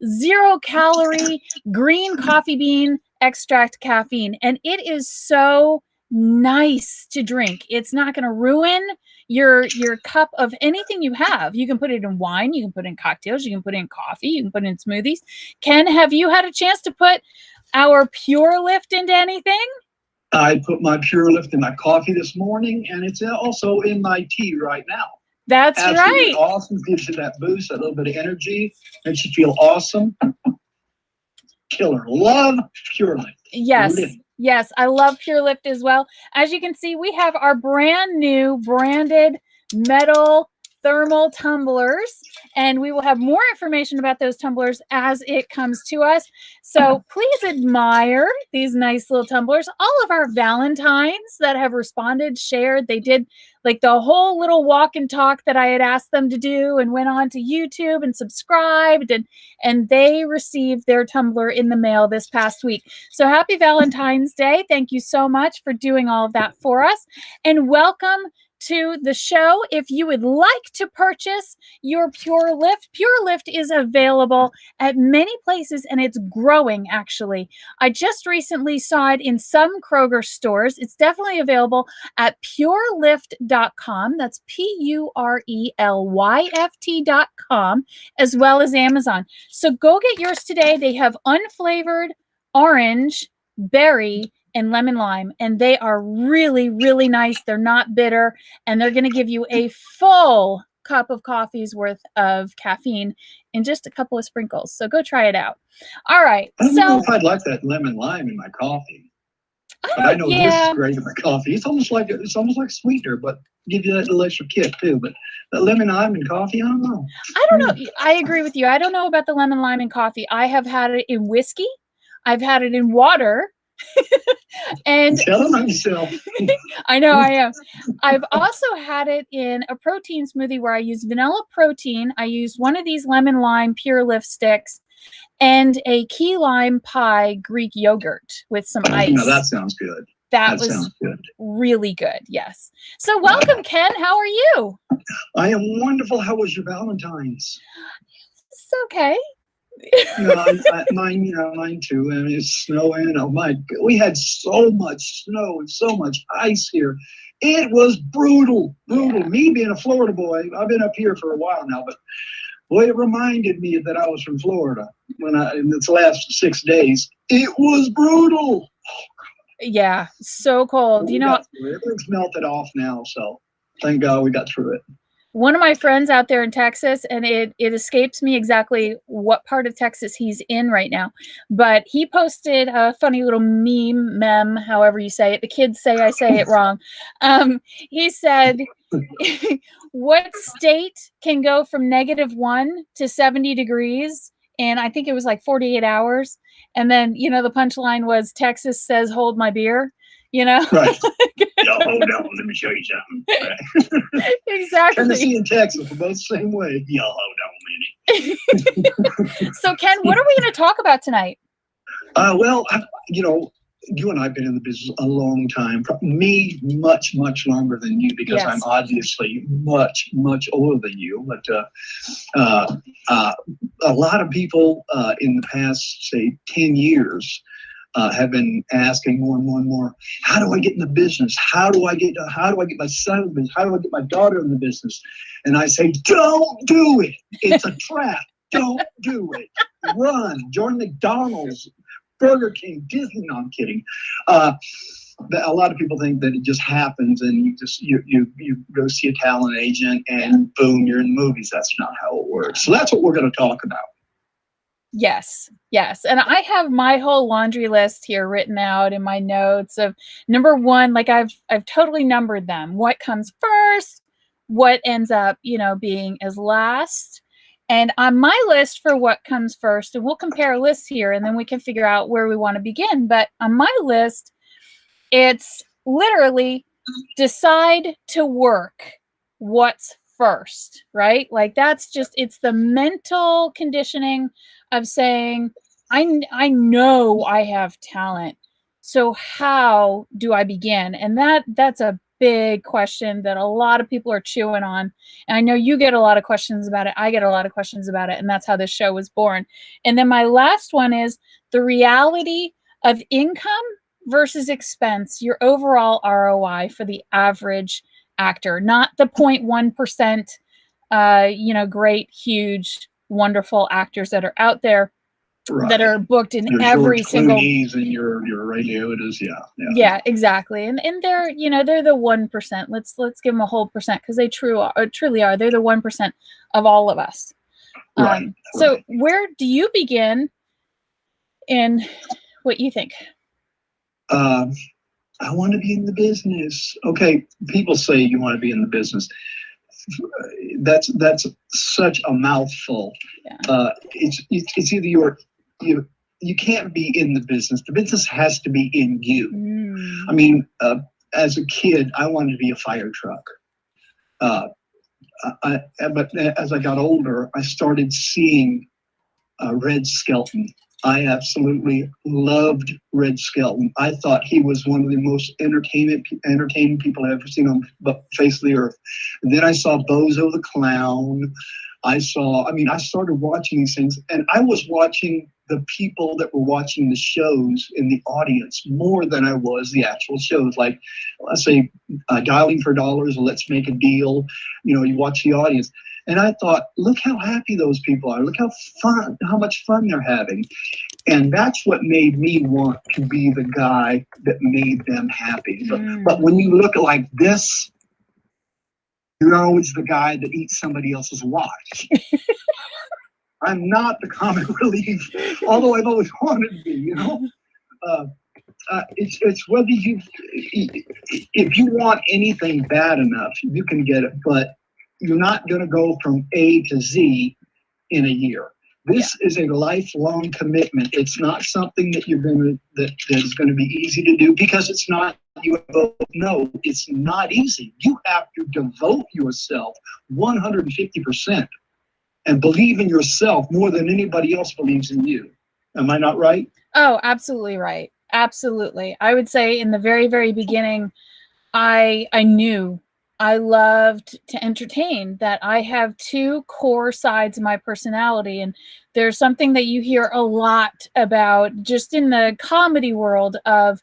0 calorie green coffee bean extract caffeine. And it is so nice to drink. It's not going to ruin your cup of anything you have. You can put it in wine, you can put it in cocktails, you can put it in coffee, you can put it in smoothies. Ken, have you had a chance to put our Pure Lift into anything? I put my Pure Lift in my coffee this morning, and it's also in my tea right now. That's absolutely right. Awesome. Gives you that boost, that little bit of energy, makes you feel awesome. Killer. Love Pure Lift. Yes. Lift. Yes, I love Pure Lift as well. As you can see, we have our brand new branded metal thermal tumblers, and we will have more information about those tumblers as it comes to us. So please admire these nice little tumblers. All of our Valentines that have responded, shared, they did like the whole little walk and talk that I had asked them to do, and went on to YouTube and subscribed, and they received their tumbler in the mail this past week. So happy Valentine's Day. Thank you so much for doing all of that for us, and welcome to the show. If you would like to purchase your Pure Lift is available at many places, and it's growing actually. I just recently saw it in some Kroger stores. It's definitely available at purelift.com. That's PURELYFT.com, as well as Amazon. So go get yours today. They have unflavored orange, berry, and lemon lime, and they are really, really nice. They're not bitter, and they're going to give you a full cup of coffee's worth of caffeine in just a couple of sprinkles. So go try it out. All right. I don't know if I'd like that lemon lime in my coffee. But I know this is great in my coffee. It's almost like sweetener, but give you that little extra kick too. But that lemon lime in coffee, I don't know. I don't know. I agree with you. I don't know about the lemon lime in coffee. I have had it in whiskey. I've had it in water. And tell on yourself. I know I am. I've also had it in a protein smoothie where I use vanilla protein. I use one of these lemon lime Pure Lift sticks and a key lime pie Greek yogurt with some ice. No, that sounds good. That was good. Really good. Yes. So welcome, Ken. How are you? I am wonderful. How was your Valentine's? It's okay. Mine too. And it's snowing. Oh my God. We had so much snow and so much ice here. It was brutal. Yeah. Me being a Florida boy, I've been up here for a while now, but boy, it reminded me that I was from Florida in this last 6 days. It was brutal. Yeah, so cold. Everything's melted off now, so thank God we got through it. One of my friends out there in Texas, and it escapes me exactly what part of Texas he's in right now, but he posted a funny little meme, however you say it. The kids say I say it wrong. He said, what state can go from -1 to 70 degrees? And I think it was like 48 hours. And then, the punchline was Texas says, hold my beer. Right. Yo, hold on, let me show you something. Exactly. Tennessee and Texas are both the same way. Yo, hold on a minute. So, Ken, what are we going to talk about tonight? Well, you and I have been in the business a long time. Me, much, much longer than you, because I'm obviously much, much older than you. But a lot of people in the past, say, 10 years, have been asking more and more and more, how do I get in the business? How do I get my son in the business? How do I get my daughter in the business? And I say, don't do it. It's a trap. Don't do it. Run. Join McDonald's, Burger King, Disney. No, I'm kidding. A lot of people think that it just happens and you go see a talent agent and boom, you're in movies. That's not how it works. So that's what we're going to talk about. Yes. And I have my whole laundry list here written out in my notes of number 1, like I've totally numbered them. What comes first, what ends up, being as last. And on my list for what comes first, and we'll compare lists here and then we can figure out where we want to begin. But on my list, it's literally decide to work what's first, right? Like it's the mental conditioning of saying, I know I have talent. So how do I begin? And that's a big question that a lot of people are chewing on. And I know you get a lot of questions about it. I get a lot of questions about it. And that's how this show was born. And then my last one is the reality of income versus expense, your overall ROI for the average actor, not the 0.1%, great, huge, wonderful actors that are out there that are booked in your every George single Clooney's and your Ray Liotta's, yeah, exactly. And they're, they're the 1%. Let's give them a whole percent because they truly are. They're the 1% of all of us. So where do you begin in what you think? I want to be in the business. Okay, people say you want to be in the business. That's such a mouthful. Yeah. It's either you can't be in the business. The business has to be in you. I mean, as a kid, I wanted to be a fire truck. But as I got older, I started seeing Red Skelton. I absolutely loved Red Skelton. I thought he was one of the most entertaining people I've ever seen on the face of the earth. And then I saw Bozo the Clown. I started watching these things, and I was watching the people that were watching the shows in the audience more than I was the actual shows. Like, let's say, Dialing for Dollars or Let's Make a Deal. You watch the audience. And I thought, look how happy those people are. Look how much fun they're having. And that's what made me want to be the guy that made them happy. But when you look like this, you're always the guy that eats somebody else's watch. I'm not the comic relief, although I've always wanted to be, It's whether if you want anything bad enough, you can get it, but you're not going to go from A to Z in a year. This is a lifelong commitment. It's not something that that is going to be easy to do because it's not. You both know it's not easy. You have to devote yourself 150% and believe in yourself more than anybody else believes in you. Am I not right? Oh, absolutely right. Absolutely. I would say in the very, very beginning, I knew I loved to entertain, that I have two core sides of my personality. And there's something that you hear a lot about just in the comedy world of,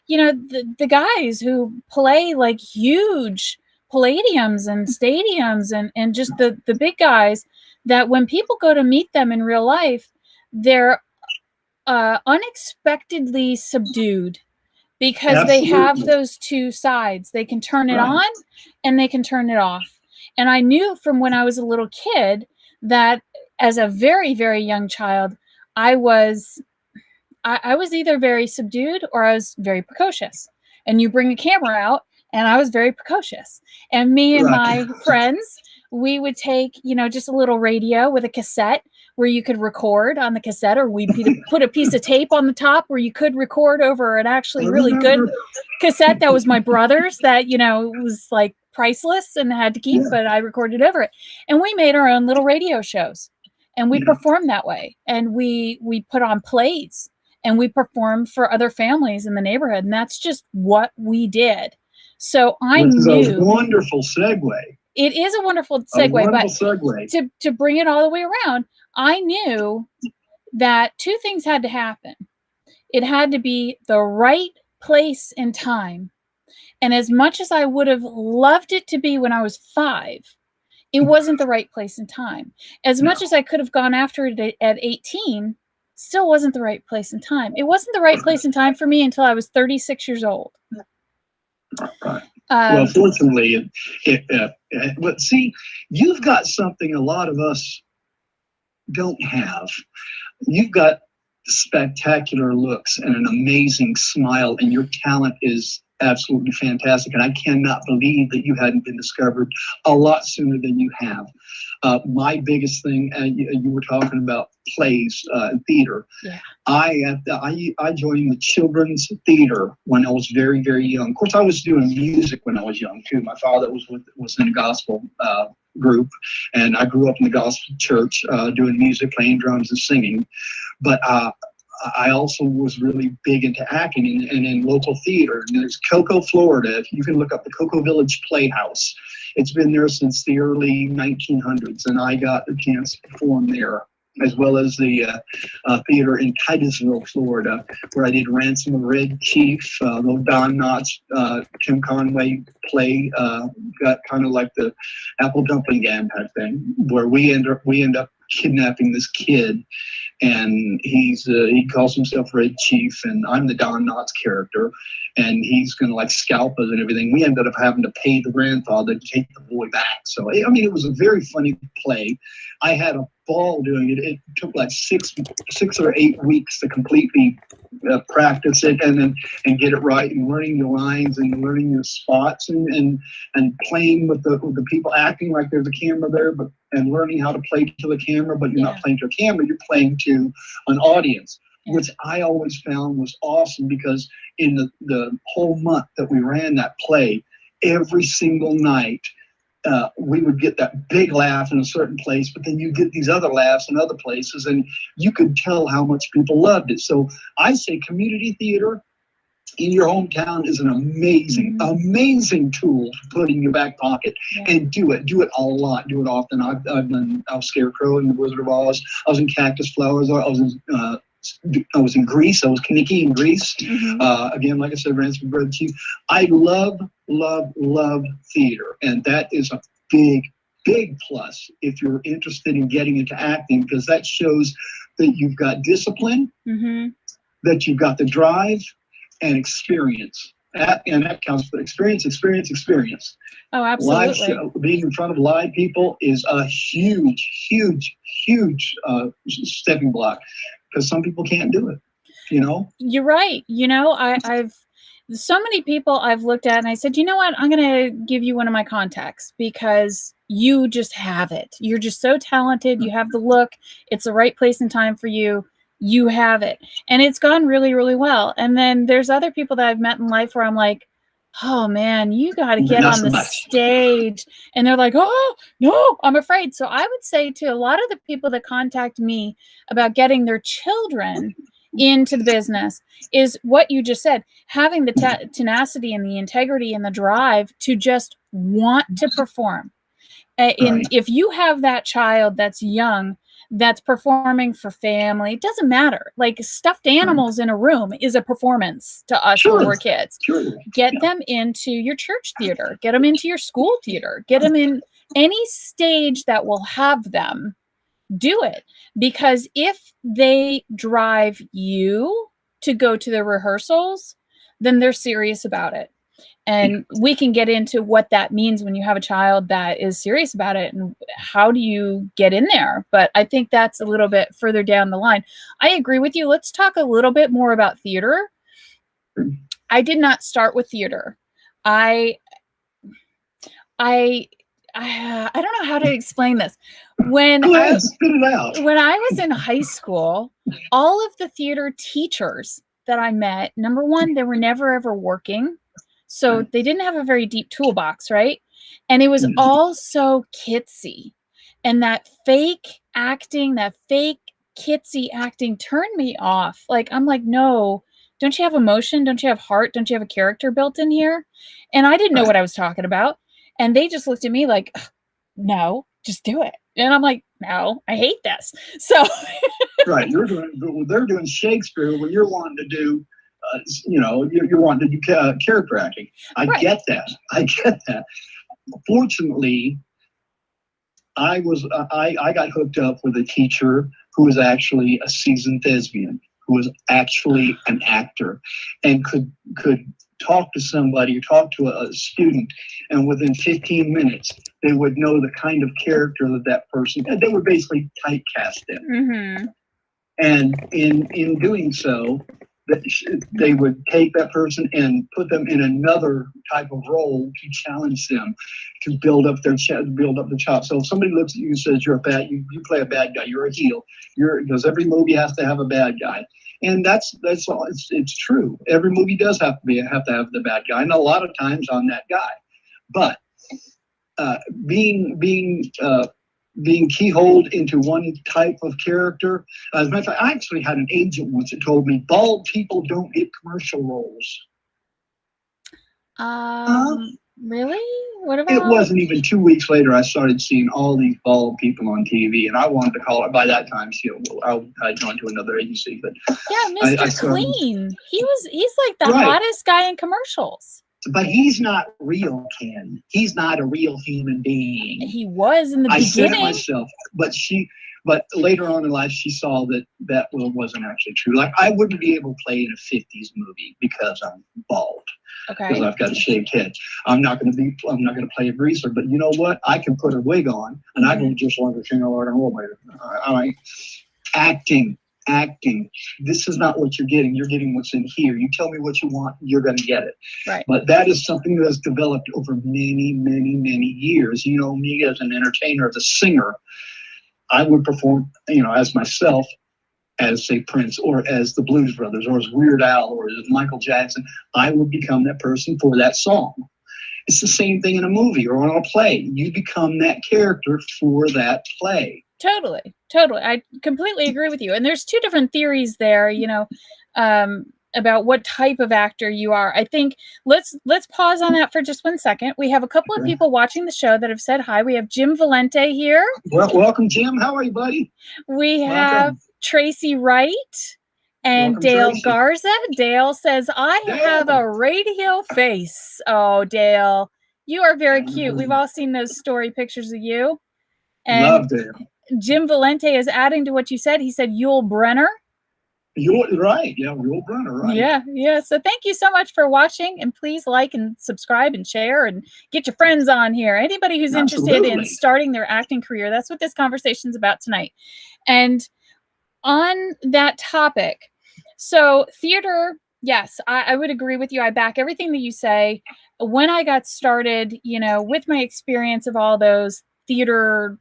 the guys who play like huge palladiums and stadiums and just the big guys that when people go to meet them in real life, they're unexpectedly subdued. Because Absolutely. They have those two sides. They can turn it on and they can turn it off. And I knew from when I was a little kid that as a very, very young child, I was either very subdued or I was very precocious. And you bring a camera out and I was very precocious. And me and my friends, we would take, just a little radio with a cassette where you could record on the cassette, or we put a piece of tape on the top where you could record over an actually really good cassette that was my brother's that, was like priceless and had to keep, but I recorded over it. And we made our own little radio shows and we performed that way. And we put on plays and we performed for other families in the neighborhood. And that's just what we did. So I knew. It's a wonderful segue. It is a wonderful segue, to bring it all the way around, I knew that two things had to happen. It had to be the right place and time. And as much as I would have loved it to be when I was 5, it wasn't the right place and time. As much as I could have gone after it at 18, still wasn't the right place and time. It wasn't the right place and time for me until I was 36 years old. Right. Well, fortunately, but see, you've got something a lot of us don't have. You've got spectacular looks and an amazing smile, and your talent is absolutely fantastic. And I cannot believe that you hadn't been discovered a lot sooner than you have. My biggest thing, you were talking about plays and theater. Yeah. I joined the children's theater when I was very, very young. Of course, I was doing music when I was young too. My father was in a gospel group, and I grew up in the gospel church doing music, playing drums and singing. But I also was really big into acting and in local theater. And there's Cocoa, Florida. You can look up the Cocoa Village Playhouse. It's been there since the early 1900s, and I got the chance to perform there, as well as the theater in Titusville, Florida, where I did Ransom of Red Chief, the Don Knotts, Tim Conway play, got kind of like the Apple Dumpling Gang type thing, where we end up kidnapping this kid, and he calls himself Red Chief, and I'm the Don Knotts character, and he's gonna like scalp us and everything. We ended up having to pay the grandfather to take the boy back. So I mean, it was a very funny play. I had a ball doing it. It took like six or 8 weeks to completely practice it and get it right, and learning your lines and learning your spots and playing with the people, acting like there's a camera there, but and learning how to play to the camera, but you're not playing to a camera, you're playing to an audience, which I always found was awesome, because in the whole month that we ran that play, every single night, we would get that big laugh in a certain place, but then you get these other laughs in other places, and you could tell how much people loved it. So I say community theater in your hometown is an amazing tool to put in your back pocket, and do it a lot, do it often. I was Scarecrow in The Wizard of Oz. I was in Cactus Flowers. I was in Greece. I was Kaniki in Greece. Again, like I said, Ransom of Red Chief. I love theater, and that is a big plus if you're interested in getting into acting, because that shows that you've got discipline, that you've got the drive and experience. And that counts for experience. Oh, absolutely. Being in front of live people is a huge stepping block, because some people can't do it, you know? You're right. You know, I've so many people I've looked at and I said, you know what, I'm going to give you one of my contacts, because you just have it. You're just so talented. You have the look. It's the right place and time for you. You have it. And it's gone really, really well. And then there's other people that I've met in life where I'm like, oh man, you got to get on the stage. And they're like, oh no, I'm afraid. So I would say to a lot of the people that contact me about getting their children into the business is what you just said, having the tenacity and the integrity and the drive to just want to perform. If you have that child that's young, that's performing for family, it doesn't matter. Like stuffed animals in a room is a performance to us when we're kids. Get them into your church theater, get them into your school theater, get them in any stage that will have them. Do it, because if they drive you to go to the rehearsals, then they're serious about it. And we can get into what that means when you have a child that is serious about it and how do you get in there. But I think that's a little bit further down the line. I agree with you. Let's talk a little bit more about theater. I did not start with theater. I don't know how to explain this. When I was in high school, all of the theater teachers that I met, number one, they were never ever working. So they didn't have a very deep toolbox, right? And it was all so kitsy. And that fake acting, that fake kitsy acting turned me off. Like, I'm like, no, don't you have emotion? Don't you have heart? Don't you have a character built in here? And I didn't know what I was talking about. And they just looked at me like, no, just do it. And I'm like, no, I hate this. So they're doing Shakespeare when you're wanting to do you're wanting to do character acting. I get that. Fortunately, I got hooked up with a teacher who was actually a seasoned thespian, who was actually an actor, and could talk to somebody or talk to a student, and within 15 minutes they would know the kind of character that person, and they would basically typecast them. And in doing so, they would take that person and put them in another type of role to challenge them, to build up the chops. So if somebody looks at you and says you're you play a bad guy, you're a heel. Because every movie has to have a bad guy, and that's all. It's true. Every movie does have to have the bad guy, and a lot of times I'm that guy. But being being keyholed into one type of character. As a matter of fact, I actually had an agent once that told me bald people don't get commercial roles. Really? What It about? wasn't even 2 weeks later I started seeing all these bald people on TV, and I wanted to call it. By that time, I'd gone to another agency, but Yeah, Mr. Clean. He's like the hottest guy in commercials. But he's not real, Ken. He's not a real human being. He was in the beginning. I said it myself, but later on in life, she saw that wasn't actually true. Like, I wouldn't be able to play in a 50s movie because I'm bald. Okay. Because I've got a shaved head. I'm not going to play a greaser, but you know what? I can put a wig on, and I can just like a single order later. All right. Acting. This is not what you're getting. You're getting what's in here. You tell me what you want, you're going to get it. Right. But that is something that has developed over many, many, many years. You know, me as an entertainer, as a singer, I would perform, as myself, as, say, Prince, or as the Blues Brothers, or as Weird Al, or as Michael Jackson. I would become that person for that song. It's the same thing in a movie or on a play. You become that character for that play. Totally. I completely agree with you. And there's two different theories there, about what type of actor you are. I think let's pause on that for just 1 second. We have a couple of people watching the show that have said hi. We have Jim Valente here. Well, welcome, Jim. How are you, buddy? We have Tracy Wright and Welcome, Dale Tracy. Garza. Dale says, I have a radio face. Oh, Dale, you are very cute. We've all seen those story pictures of you. And love Dale. Jim Valente is adding to what you said. He said Yul Brenner. You're right. Yeah, Yul Brenner, right. Yeah. So thank you so much for watching, and please like and subscribe and share and get your friends on here. Anybody who's interested in starting their acting career, that's what this conversation's about tonight. And on that topic, so theater, yes, I would agree with you. I back everything that you say. When I got started, with my experience of all those theater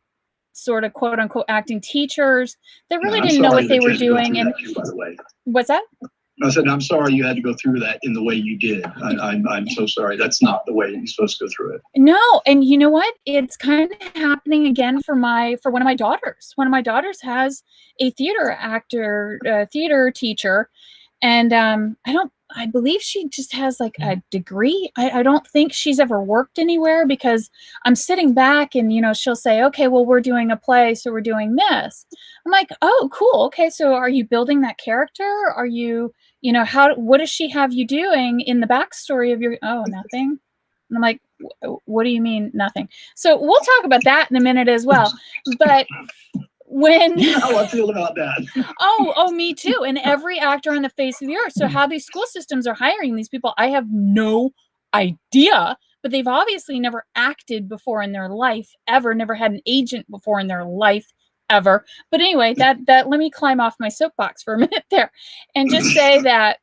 sort of quote unquote acting teachers, they really didn't know what they were doing. And by the way, what's that? I said, I'm sorry you had to go through that in the way you did. I'm so sorry. That's not the way you're supposed to go through it. No, and you know what? It's kind of happening again for one of my daughters. One of my daughters has a theater teacher, and I believe she just has like a degree. I don't think she's ever worked anywhere, because I'm sitting back and, she'll say, okay, well, we're doing a play, so we're doing this. I'm like, oh, cool. Okay. So are you building that character? Are you, what does she have you doing in the backstory of nothing? And I'm like, what do you mean nothing? So we'll talk about that in a minute as well. But how I feel about that. Oh, me too. And every actor on the face of the earth. So how these school systems are hiring these people, I have no idea. But they've obviously never acted before in their life ever, never had an agent before in their life ever. But anyway, that let me climb off my soapbox for a minute there and just say that.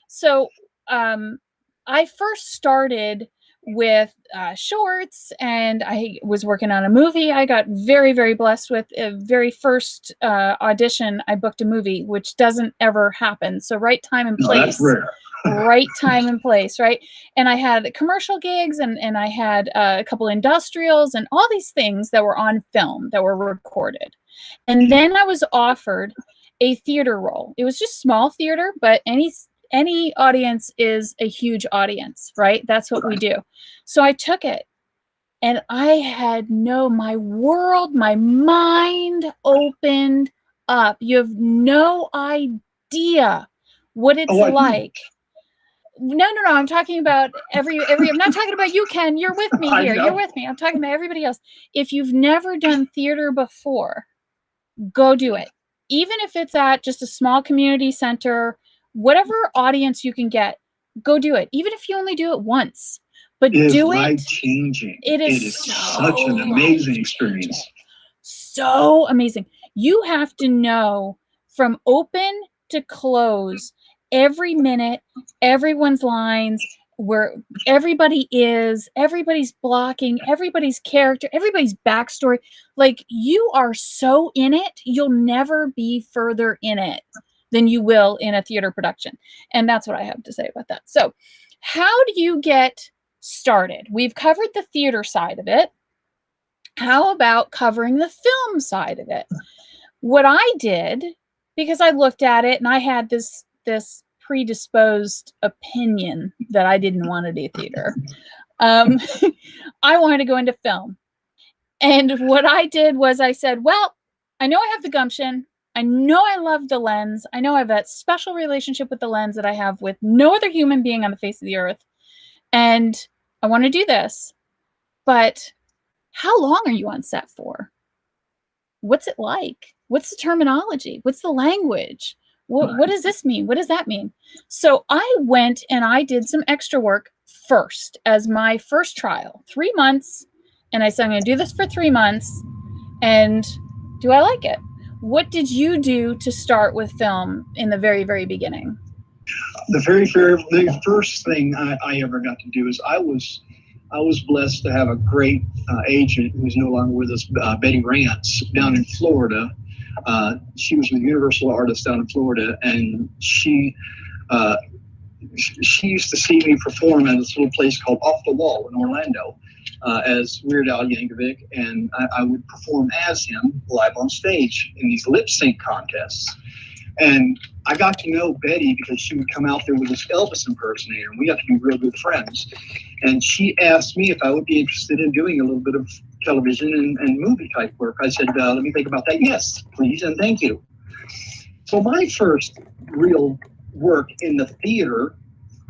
So I first started with shorts, and I was working on a movie. I got very, very blessed with a very first audition. I booked a movie, which doesn't ever happen. So right time and place. That's rare. Right time and place, right? And I had commercial gigs, and I had a couple industrials and all these things that were on film, that were recorded. And then I was offered a theater role. It was just small theater, but any audience is a huge audience, right? That's what we do. So I took it, and I had my mind opened up. You have no idea what it's like. No. I'm talking about every. I'm not talking about you, Ken. You're with me here. You're with me. I'm talking about everybody else. If you've never done theater before, go do it. Even if it's at just a small community center, whatever audience you can get, go do it. Even if you only do it once, but do it. Life-changing. It is such an amazing experience. So amazing. You have to know from open to close every minute, everyone's lines, where everybody is, everybody's blocking, everybody's character, everybody's backstory. Like, you are so in it, you'll never be further in it than you will in a theater production. And that's what I have to say about that. So how do you get started? We've covered the theater side of it. how about covering the film side of it? What I did, because I looked at it and I had this predisposed opinion that I didn't want to do theater. I wanted to go into film. And what I did was I said, well, I know I have the gumption. I know I love the lens. I know I have that special relationship with the lens that I have with no other human being on the face of the earth. And I want to do this. But how long are you on set for? What's it like? What's the terminology? What's the language? What does this mean? What does that mean? So I went and I did some extra work first as my first trial, 3 months. And I said, I'm going to do this for 3 months. And do I like it? What did you do to start with film in the very, very beginning? The first thing I ever got to do is I was blessed to have a great agent who's no longer with us, Betty Rance, down in Florida. She was a Universal artist down in Florida, and she used to see me perform at this little place called Off the Wall in Orlando as Weird Al Yankovic, and I would perform as him live on stage in these lip sync contests. And I got to know Betty because she would come out there with this Elvis impersonator, and we got to be real good friends. And she asked me if I would be interested in doing a little bit of television and movie type work. I said, let me think about that. Yes, please, and thank you. So my first real work in the theater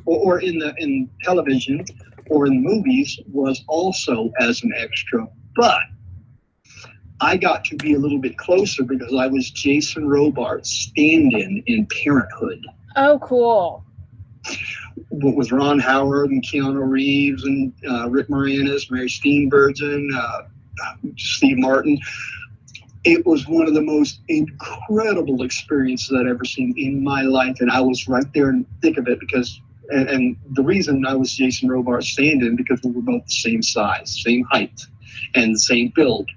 or in television or in movies was also as an extra, but I got to be a little bit closer because I was Jason Robart's stand-in in Parenthood. Oh, cool. With Ron Howard and Keanu Reeves and Rick Moranis, Mary Steenburgen, Steve Martin. It was one of the most incredible experiences I'd ever seen in my life, and I was right there in the thick of it because, and the reason I was Jason Robart's stand-in because we were both the same size, same height, and the same build.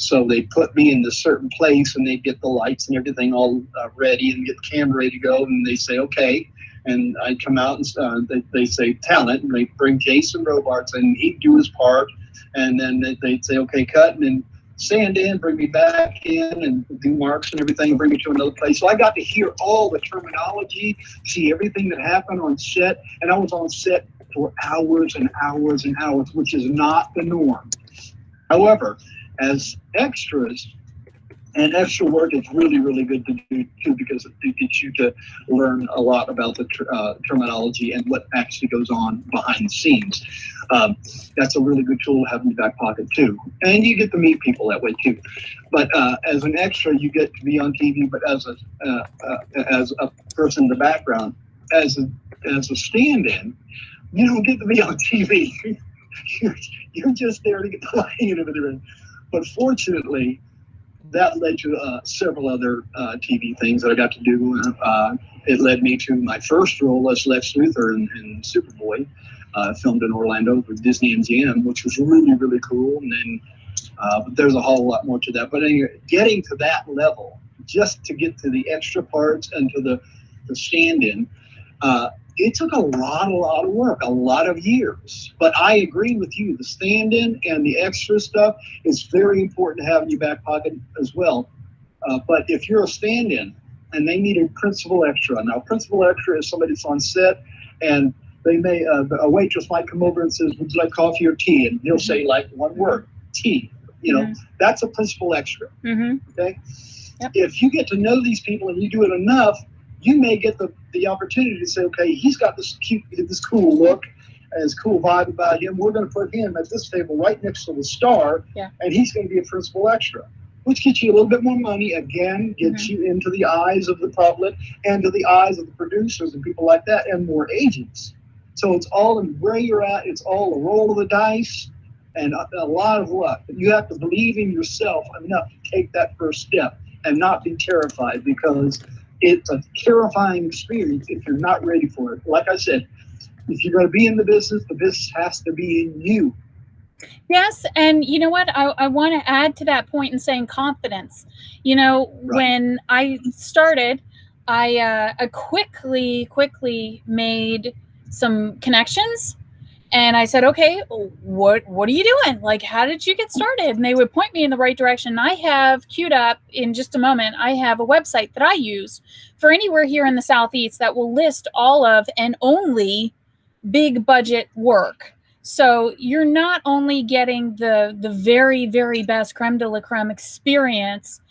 So they put me in this certain place, and they get the lights and everything all ready and get the camera ready to go, and they say, okay. And I come out and they say talent, and they bring Jason Robarts, and he'd do his part. And then they'd say, okay, cut, and then stand in, bring me back in, and do marks and everything, and bring me to another place. So I got to hear all the terminology, see everything that happened on set, and I was on set for hours and hours and hours, which is not the norm. However, as extras, and extra work is really, really good to do too because it gets you to learn a lot about the terminology and what actually goes on behind the scenes. That's a really good tool to have in your back pocket too. And you get to meet people that way too. But as an extra, you get to be on TV, but as a person in the background, as a stand-in, you don't get to be on TV. You're just there to get the lighting and everything. But fortunately, that led to several other TV things that I got to do. It led me to my first role as Lex Luthor in Superboy, filmed in Orlando for Disney MGM, which was really, really cool. And then but there's a whole lot more to that. But anyway, getting to that level, just to get to the extra parts and to the stand-in, it took a lot of work, a lot of years. But I agree with you. The stand-in and the extra stuff is very important to have in your back pocket as well. But if you're a stand-in and they need a principal extra, now principal extra is somebody that's on set, and they may a waitress might come over and says, would you like coffee or tea? And he'll say like one word, tea. You know, that's a principal extra. Okay. Yep. If you get to know these people and you do it enough, you may get the opportunity to say, okay, he's got this cool look, and this cool vibe about him. We're going to put him at this table right next to the star, and he's going to be a principal extra, which gets you a little bit more money. Again, gets you into the eyes of the public and to the eyes of the producers and people like that, and more agents. So it's all in where you're at. It's all a roll of the dice and a lot of luck. But you have to believe in yourself enough to take that first step and not be terrified, because it's a terrifying experience if you're not ready for it. Like I said, if you're going to be in the business has to be in you. Yes, and you know what? I want to add to that point in saying confidence. You know, when I started, I quickly made some connections, And I said, okay, what are you doing? Like, how did you get started? And they would point me in the right direction. I have queued up in just a moment. I have a website that I use for anywhere here in the Southeast that will list all of and only big budget work. So you're not only getting the very, very best creme de la creme experience.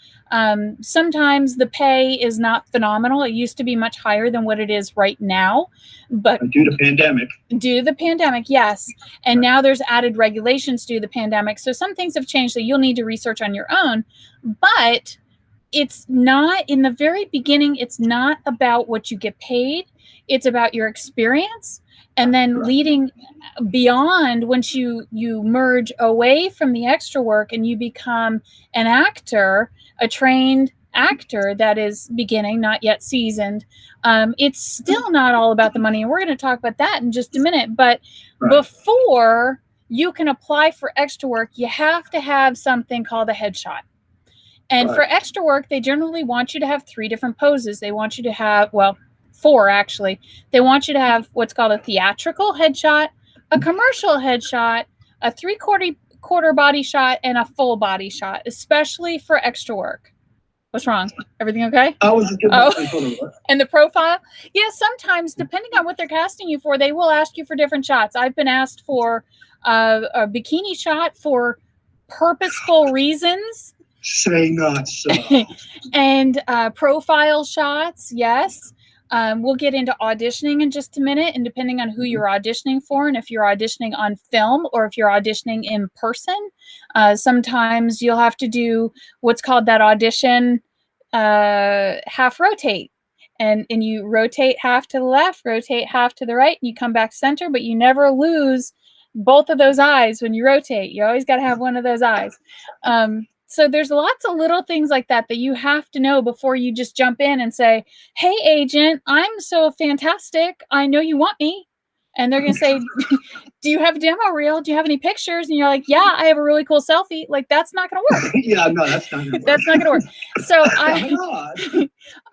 Sometimes the pay is not phenomenal. It used to be much higher than what it is right now, but due to pandemic. Due to the pandemic, yes. And now there's added regulations due to the pandemic. So some things have changed that you'll need to research on your own. But it's not, in the very beginning, it's not about what you get paid. It's about your experience. And then leading beyond, once you merge away from the extra work and you become an actor, a trained actor that is beginning, not yet seasoned, it's still not all about the money. And we're going to talk about that in just a minute. But before you can apply for extra work, you have to have something called a headshot. And for extra work, they generally want you to have 3 different poses. They want you to have, well, 4 actually. They want you to have what's called a theatrical headshot, a commercial headshot, a 3/4 body shot, and a full body shot, especially for extra work. What's wrong? Everything okay? I was just And the profile? Yeah, sometimes, depending on what they're casting you for, they will ask you for different shots. I've been asked for a bikini shot for purposeful reasons. Say not so. And profile shots, yes. We'll get into auditioning in just a minute, and depending on who you're auditioning for, and if you're auditioning on film or if you're auditioning in person, sometimes you'll have to do what's called that audition half rotate. And you rotate half to the left, rotate half to the right, and you come back center, but you never lose both of those eyes when you rotate. You always got to have one of those eyes. So there's lots of little things like that that you have to know before you just jump in and say, hey, agent, I'm so fantastic. I know you want me. And they're going to say, do you have a demo reel? Do you have any pictures? And you're like, yeah, I have a really cool selfie. Like, that's not going to work. Yeah, no, that's not going to work. That's not going to work. So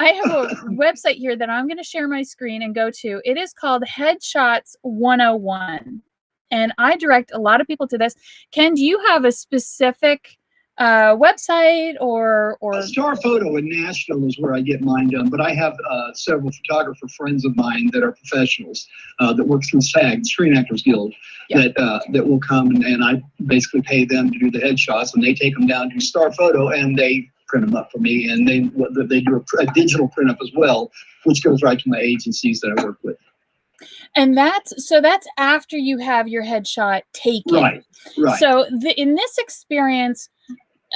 I have a website here that I'm going to share my screen and go to. It is called Headshots 101. And I direct a lot of people to this. Ken, do you have a specific website or Star Photo in Nashville is where I get mine done, but I have several photographer friends of mine that are professionals that work through SAG, Screen Actors Guild, that will come and I basically pay them to do the headshots, and they take them down to Star Photo and they print them up for me, and they do a digital print up as well, which goes right to my agencies that I work with. And that's after you have your headshot taken. Right. So in this experience,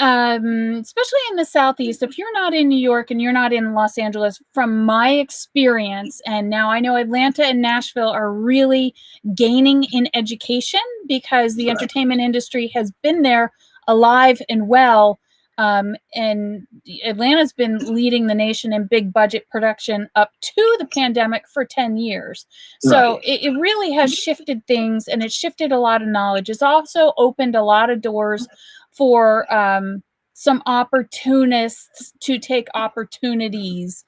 especially in the Southeast, if you're not in New York and you're not in Los Angeles, from my experience, and now I know Atlanta and Nashville are really gaining in education because the entertainment industry has been there alive and well. And Atlanta's been leading the nation in big budget production up to the pandemic for 10 years. So it really has shifted things, and it shifted a lot of knowledge. It's also opened a lot of doors for some opportunists to take opportunities.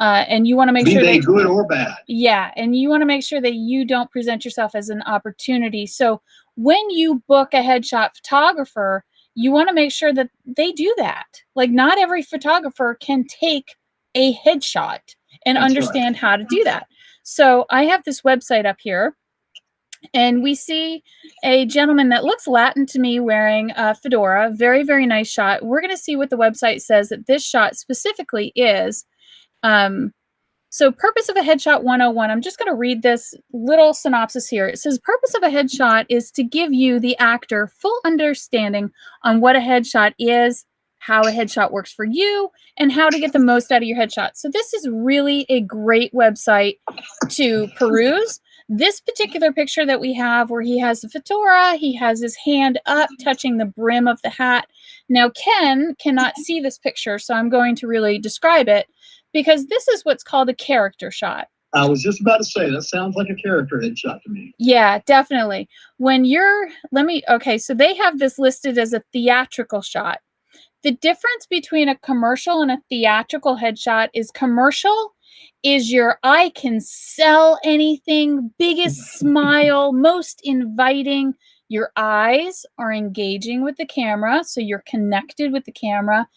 And you want to make sure they good or bad. Yeah. And you want to make sure that you don't present yourself as an opportunity. So when you book a headshot photographer, you want to make sure that they do that. Like, not every photographer can take a headshot and understand how to do that. So I have this website up here, and we see a gentleman that looks Latin to me wearing a fedora. Very, very nice shot. We're going to see what the website says that this shot specifically is. So purpose of a headshot 101, I'm just going to read this little synopsis here. It says, purpose of a headshot is to give you, the actor, full understanding on what a headshot is, how a headshot works for you, and how to get the most out of your headshot. So this is really a great website to peruse. This particular picture that we have, where he has the fedora, he has his hand up touching the brim of the hat. Now, Ken cannot see this picture, so I'm going to really describe it, because this is what's called a character shot. I was just about to say, that sounds like a character headshot to me. Yeah, definitely. When you're, okay, so they have this listed as a theatrical shot. The difference between a commercial and a theatrical headshot is commercial is your eye can sell anything, biggest smile, most inviting. Your eyes are engaging with the camera, so you're connected with the camera.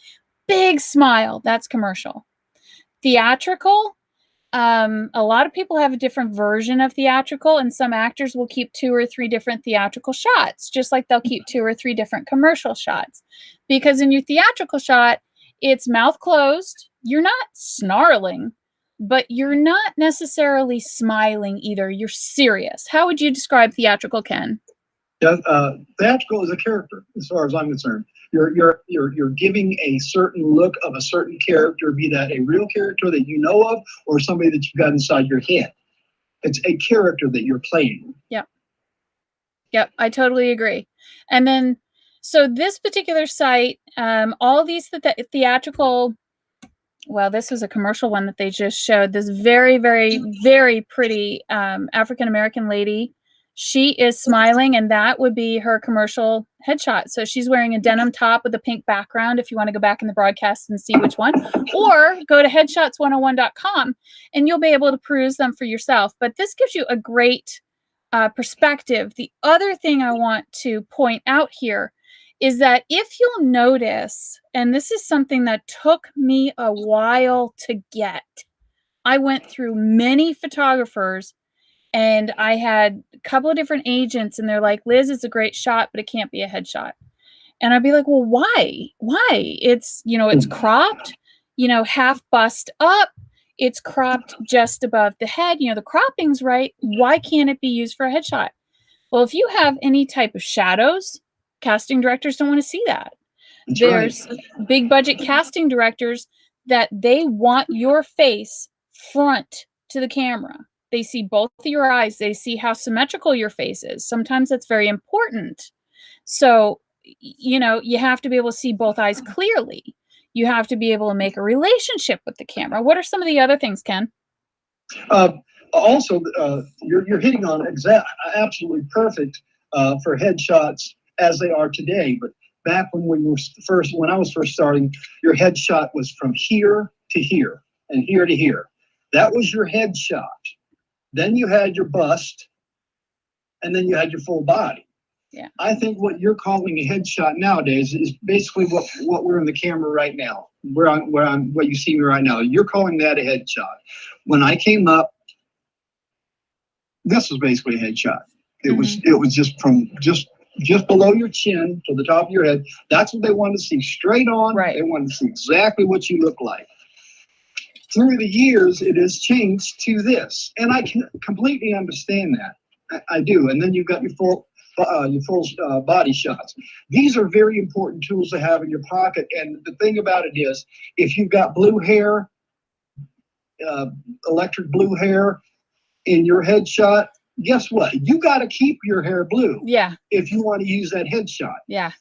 Big smile, that's commercial. Theatrical, a lot of people have a different version of theatrical, and some actors will keep 2 or 3 different theatrical shots, just like they'll keep 2 or 3 different commercial shots. Because in your theatrical shot, it's mouth closed, you're not snarling, but you're not necessarily smiling either. You're serious. How would you describe theatrical, Ken? Yeah, theatrical is a character, as far as I'm concerned. You're giving a certain look of a certain character, be that a real character that you know of or somebody that you've got inside your head. It's a character that you're playing. Yep, I totally agree. And then, so this particular site, all these theatrical, well, this was a commercial one that they just showed. This very, very, very pretty African-American lady. She is smiling, and that would be her commercial headshot. So she's wearing a denim top with a pink background if you want to go back in the broadcast and see which one. Or go to headshots101.com, and you'll be able to peruse them for yourself. But this gives you a great perspective. The other thing I want to point out here is that if you'll notice, and this is something that took me a while to get, I went through many photographers and I had a couple of different agents, and they're like, Liz, it's a great shot, but it can't be a headshot. And I'd be like, well, why? It's, it's cropped, half bust up. It's cropped just above the head. The cropping's right. Why can't it be used for a headshot? Well, if you have any type of shadows, casting directors don't want to see that. There's big budget casting directors that they want your face front to the camera. They see both of your eyes. They see how symmetrical your face is. Sometimes that's very important. So, you have to be able to see both eyes clearly. You have to be able to make a relationship with the camera. What are some of the other things, Ken? Also, you're hitting on absolutely perfect for headshots as they are today. But back when I was first starting, your headshot was from here to here and here to here. That was your headshot. Then you had your bust, and then you had your full body. Yeah. I think what you're calling a headshot nowadays is basically what we're in the camera right now. What you see me right now. You're calling that a headshot. When I came up, this was basically a headshot. It was just from just below your chin to the top of your head. That's what they wanted to see, straight on. Right. They wanted to see exactly what you look like. Through the years, it has changed to this, and I can completely understand that. I do. And then you've got your full body shots. These are very important tools to have in your pocket. And the thing about it is, if you've got blue hair, electric blue hair in your headshot, guess what? You got to keep your hair blue. Yeah. If you want to use that headshot. Yeah.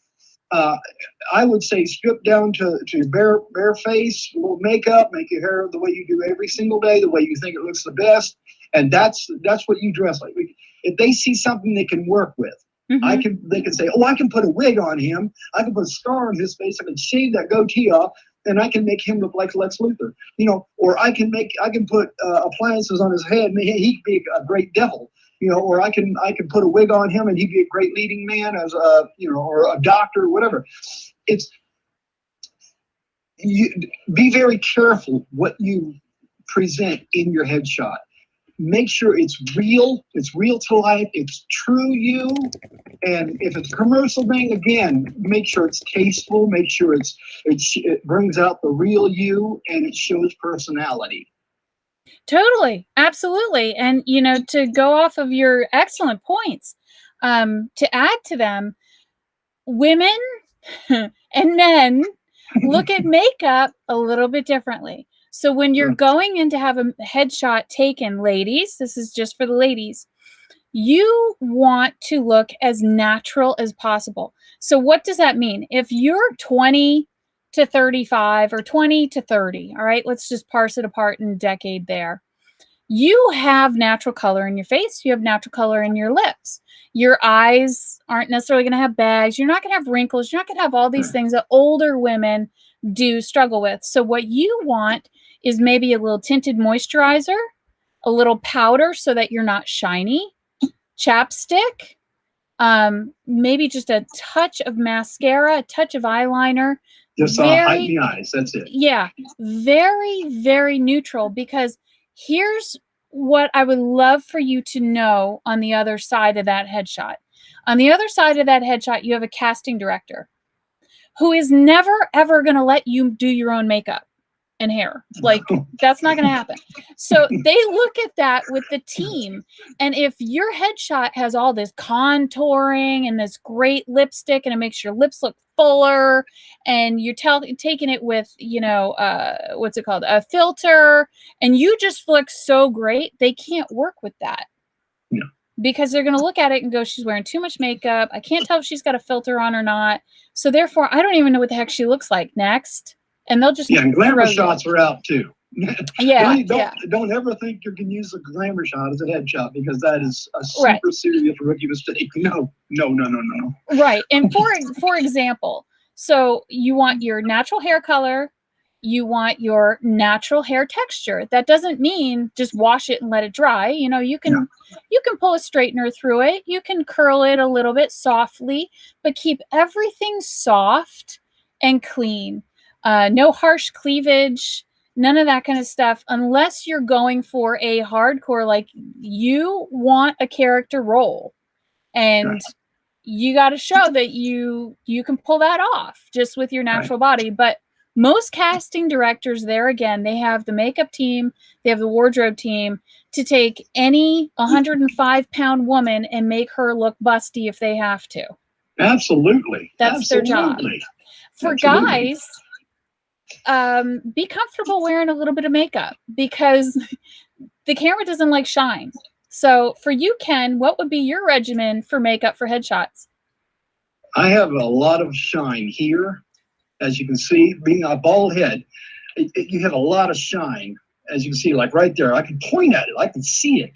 I would say strip down to your bare face, a little makeup, make your hair the way you do every single day, the way you think it looks the best, and that's what you dress like. If they see something they can work with, they can say, oh, I can put a wig on him, I can put a scar on his face, I can shave that goatee off, and I can make him look like Lex Luthor, or I can put appliances on his head, and he could be a great devil. Or I can put a wig on him and he'd be a great leading man as or a doctor or whatever. Be very careful what you present in your headshot. Make sure it's real to life, it's true you. And if it's a commercial thing, again, make sure it's tasteful, make sure it brings out the real you and it shows personality. Totally. Absolutely. And, to go off of your excellent points, to add to them, women and men look at makeup a little bit differently. So when you're going in to have a headshot taken, ladies, this is just for the ladies, you want to look as natural as possible. So what does that mean? If you're 20 to 35 or 20 to 30, all right, let's just parse it apart in a decade there. You have natural color in your face. You have natural color in your lips. Your eyes aren't necessarily going to have bags. You're not going to have wrinkles. You're not going to have all these things that older women do struggle with. So what you want is maybe a little tinted moisturizer, a little powder so that you're not shiny, chapstick, maybe just a touch of mascara, a touch of eyeliner. Just hide the eyes. That's it. Yeah, very, very neutral, because here's what I would love for you to know on the other side of that headshot. On the other side of that headshot, you have a casting director who is never, ever going to let you do your own makeup and hair. Like, that's not going to happen. So they look at that with the team. And if your headshot has all this contouring and this great lipstick and it makes your lips look fuller, and you're taking it with, you know, what's it called? A filter, and you just look so great, they can't work with that. Yeah. Because they're going to look at it and go, she's wearing too much makeup. I can't tell if she's got a filter on or not. So therefore, I don't even know what the heck she looks like. Next. And they'll just and glamour shots are out too. Yeah, don't ever think you can use a glamour shot as a headshot, because that is a super serious rookie mistake. No. Right. And for example, so you want your natural hair color, you want your natural hair texture. That doesn't mean just wash it and let it dry. You know, you can pull a straightener through it, you can curl it a little bit softly, but keep everything soft and clean. No harsh cleavage, none of that kind of stuff, unless you're going for a hardcore, like you want a character role, and you got to show that you can pull that off just with your natural body. But most casting directors, there again, they have the makeup team, they have the wardrobe team to take any 105-pound woman and make her look busty if they have to. Absolutely. That's their job. For guys, be comfortable wearing a little bit of makeup, because the camera doesn't like shine. So for you, Ken, what would be your regimen for makeup for headshots? I have a lot of shine here. As you can see, being a bald head, you have a lot of shine. As you can see, like right there, I can point at it. I can see it.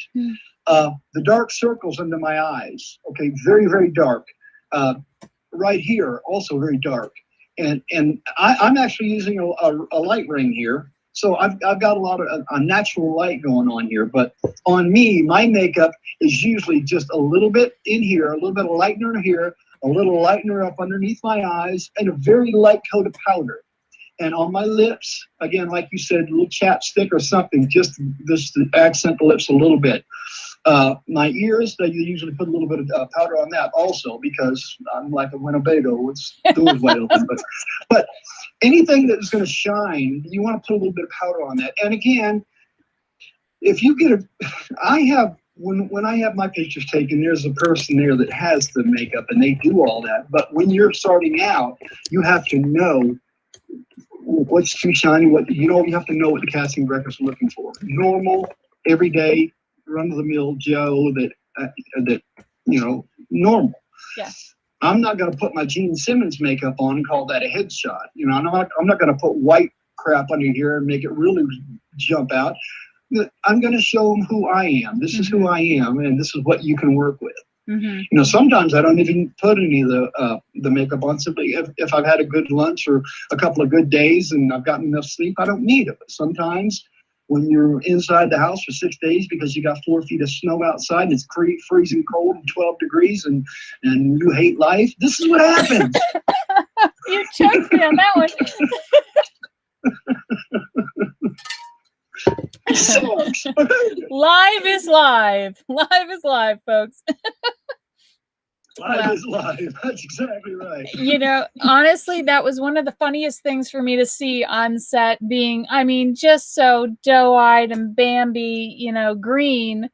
The dark circles under my eyes, okay, very, very dark. Right here, also very dark. And I'm actually using a light ring here. So I've got a lot of a natural light going on here. But on me, my makeup is usually just a little bit in here, a little bit of lightener here, a little lightener up underneath my eyes, and a very light coat of powder. And on my lips, again, like you said, a little chapstick or something, just to accent the lips a little bit. My ears, they usually put a little bit of powder on that also, because I'm like a Winnebago with doors wide open. But anything that is going to shine, you want to put a little bit of powder on that. And again, if you get when I have my pictures taken, there's a person there that has the makeup and they do all that. But when you're starting out, you have to know what's too shiny, you have to know what the casting directors are looking for. Normal, everyday, run-of-the-mill Joe that normal. Yeah. I'm not going to put my Gene Simmons makeup on and call that a headshot. I'm not going to put white crap under here and make it really jump out. I'm going to show them who I am. This is who I am, and this is what you can work with. Sometimes I don't even put any of the makeup on, simply if I've had a good lunch or a couple of good days and I've gotten enough sleep, I don't need it. But sometimes when you're inside the house for 6 days because you got 4 feet of snow outside and it's freezing cold and 12 degrees and you hate life, this is what happens. You choked me on that one. Live is live. Live is live, folks. Live is live. That's exactly right. Honestly, that was one of the funniest things for me to see on set, being, just so doe-eyed and Bambi, green.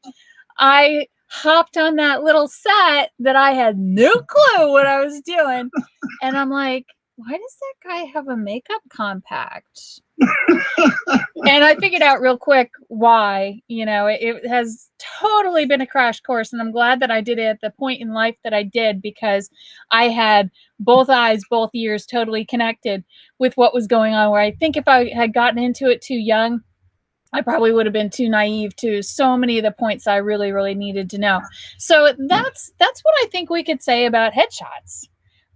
I hopped on that little set that I had no clue what I was doing. And I'm like, why does that guy have a makeup compact? And I figured out real quick why. It has totally been a crash course, and I'm glad that I did it at the point in life that I did, because I had both eyes, both ears totally connected with what was going on, where I think if I had gotten into it too young, I probably would have been too naive to so many of the points I really, really needed to know. So that's what I think we could say about headshots.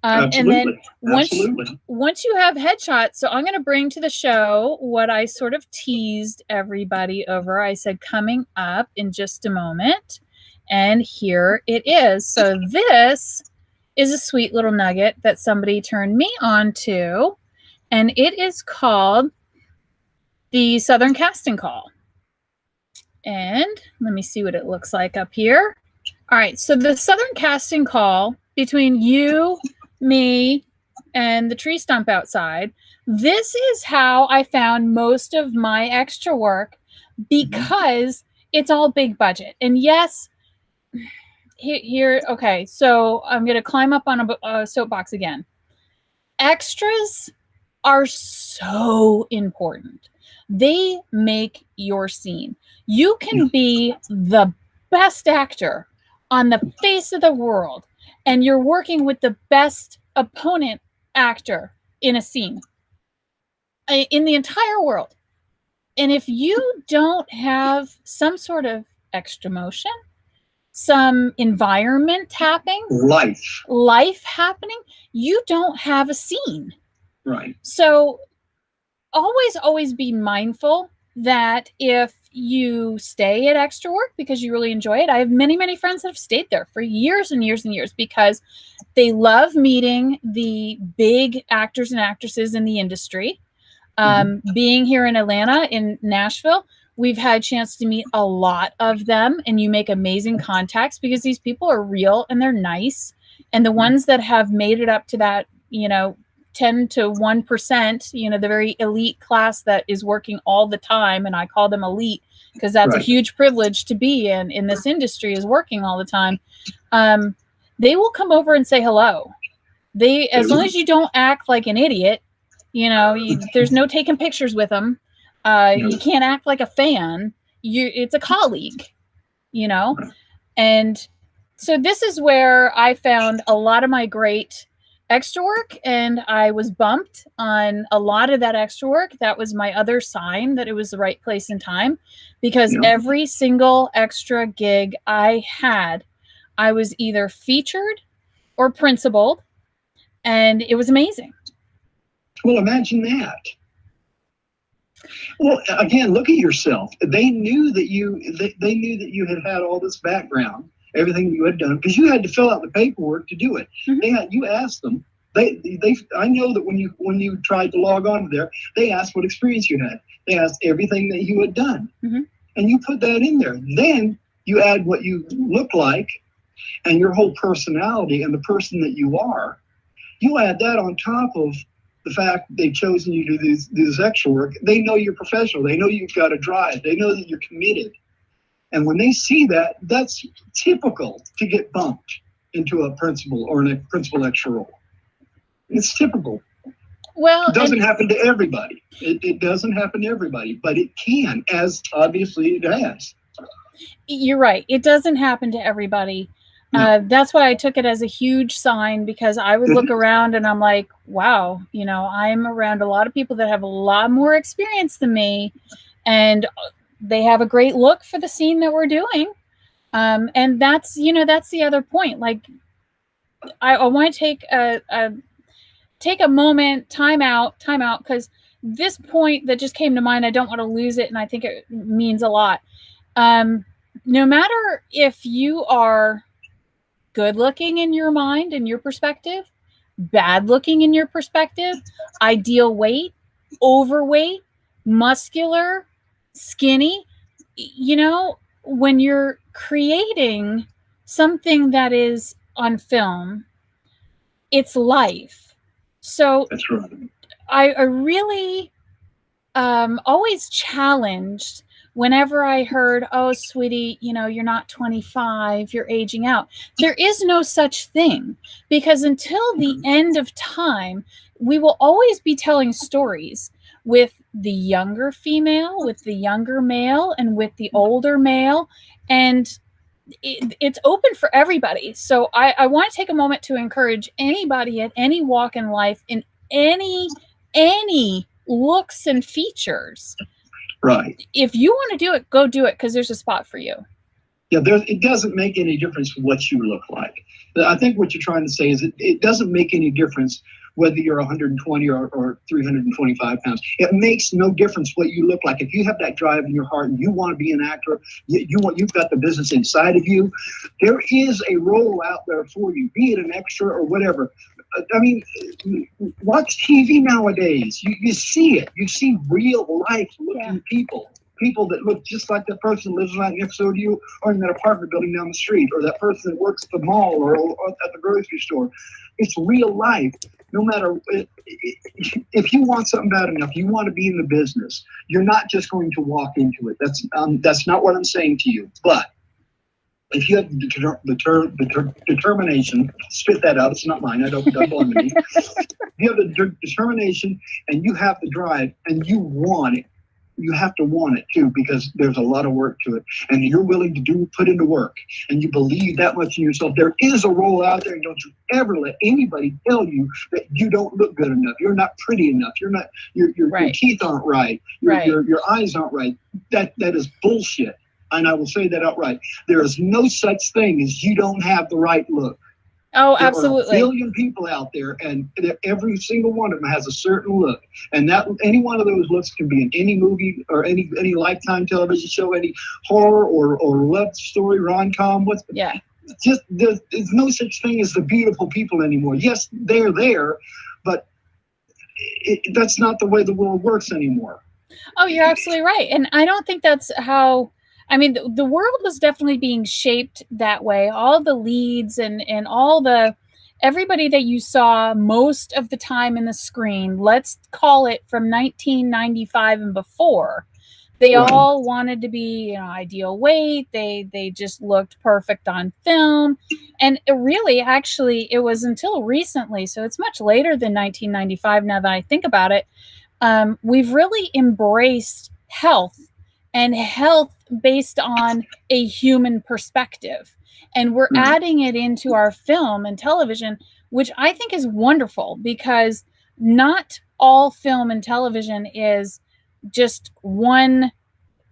And then Absolutely. once you have headshots, so I'm going to bring to the show what I sort of teased everybody over. I said coming up in just a moment, and here it is. So this is a sweet little nugget that somebody turned me on to, and it is called the Southern Casting Call. And let me see what it looks like up here. All right, so the Southern Casting Call between you, me, and the tree stump outside. This is how I found most of my extra work because it's all big budget. And yes, here, okay, so I'm going to climb up on a soapbox again. Extras are so important. They make your scene. You can be the best actor on the face of the world, and you're working with the best opponent actor in a scene in the entire world. And if you don't have some sort of extra motion, some environment happening, life happening, you don't have a scene. Right. So always be mindful that if you stay at extra work because you really enjoy it. I have many friends that have stayed there for years and years and years because they love meeting the big actors and actresses in the industry. Being here in Atlanta, in Nashville, we've had a chance to meet a lot of them, and you make amazing contacts because these people are real and they're nice. And the ones that have made it up to that, 10 to 1%, the very elite class that is working all the time. And I call them elite because that's a huge privilege to be in this industry, is working all the time. They will come over and say hello. As long as you don't act like an idiot, there's no taking pictures with them. You can't act like a fan. It's a colleague, and so this is where I found a lot of my great extra work, and I was bumped on a lot of that extra work. That was my other sign that it was the right place and time, because every single extra gig I had, I was either featured or principaled, and it was amazing. Well, imagine that. Well, again, look at yourself. They knew that you had all this background, everything you had done, because you had to fill out the paperwork to do it. You asked them. I know that when you tried to log on to there, they asked what experience you had. They asked everything that you had done, and you put that in there. Then you add what you look like and your whole personality and the person that you are. You add that on top of the fact that they've chosen you to do this extra work. They know you're professional. They know you've got a drive. They know that you're committed. And when they see that, that's typical to get bumped into a principal or in a principal extra role. It's typical. Well, it doesn't happen to everybody. It doesn't happen to everybody, but it can, as obviously it has. You're right. It doesn't happen to everybody. That's why I took it as a huge sign, because I would look around and I'm like, wow, I'm around a lot of people that have a lot more experience than me, and they have a great look for the scene that we're doing. And that's the other point. Like, I want to take a moment, time out, because this point that just came to mind, I don't want to lose it, and I think it means a lot. No matter if you are good looking in your mind and your perspective, bad looking in your perspective, ideal weight, overweight, muscular, skinny, when you're creating something that is on film, it's life. So that's right. I really always challenged whenever I heard, oh, sweetie, you're not 25, you're aging out. There is no such thing, because until the end of time, we will always be telling stories with the younger female, with the younger male, and with the older male. And it's open for everybody. So I want to take a moment to encourage anybody at any walk in life, in any looks and features. Right. If you want to do it, go do it, because there's a spot for you. Yeah, it doesn't make any difference what you look like. I think what you're trying to say is it doesn't make any difference whether you're 120 or 325 pounds. It makes no difference what you look like. If you have that drive in your heart and you want to be an actor, you've got the business inside of you, there is a role out there for you, be it an extra or whatever. I mean, watch TV nowadays. You see it. You see real life looking people that look just like the person that lives right next door to you, or in that apartment building down the street, or that person that works at the mall or at the grocery store. It's real life. No matter if you want something bad enough, you want to be in the business. You're not just going to walk into it. That's not what I'm saying to you. But if you have the determination, spit that out. It's not mine. I don't belong to me. If you have the determination and you have the drive and you want it, you have to want it too, because there's a lot of work to it, and you're willing to put into work, and you believe that much in yourself. There is a role out there, and don't you ever let anybody tell you that you don't look good enough. You're not pretty enough. You're not. Your teeth aren't right. Your eyes aren't right. That is bullshit. And I will say that outright. There is no such thing as you don't have the right look. Oh, absolutely. There are a billion people out there, and every single one of them has a certain look. And that any one of those looks can be in any movie or any Lifetime television show, any horror or love story, rom-com. Just there's no such thing as the beautiful people anymore. Yes, they're there, but that's not the way the world works anymore. Oh, you're absolutely right. And I don't think that's how... I mean, the world was definitely being shaped that way. All the leads and everybody that you saw most of the time in the screen, let's call it from 1995 and before, they all wanted to be, ideal weight. They just looked perfect on film. And it was until recently, so it's much later than 1995 now that I think about it, we've really embraced health, and health based on a human perspective. And we're adding it into our film and television, which I think is wonderful, because not all film and television is just one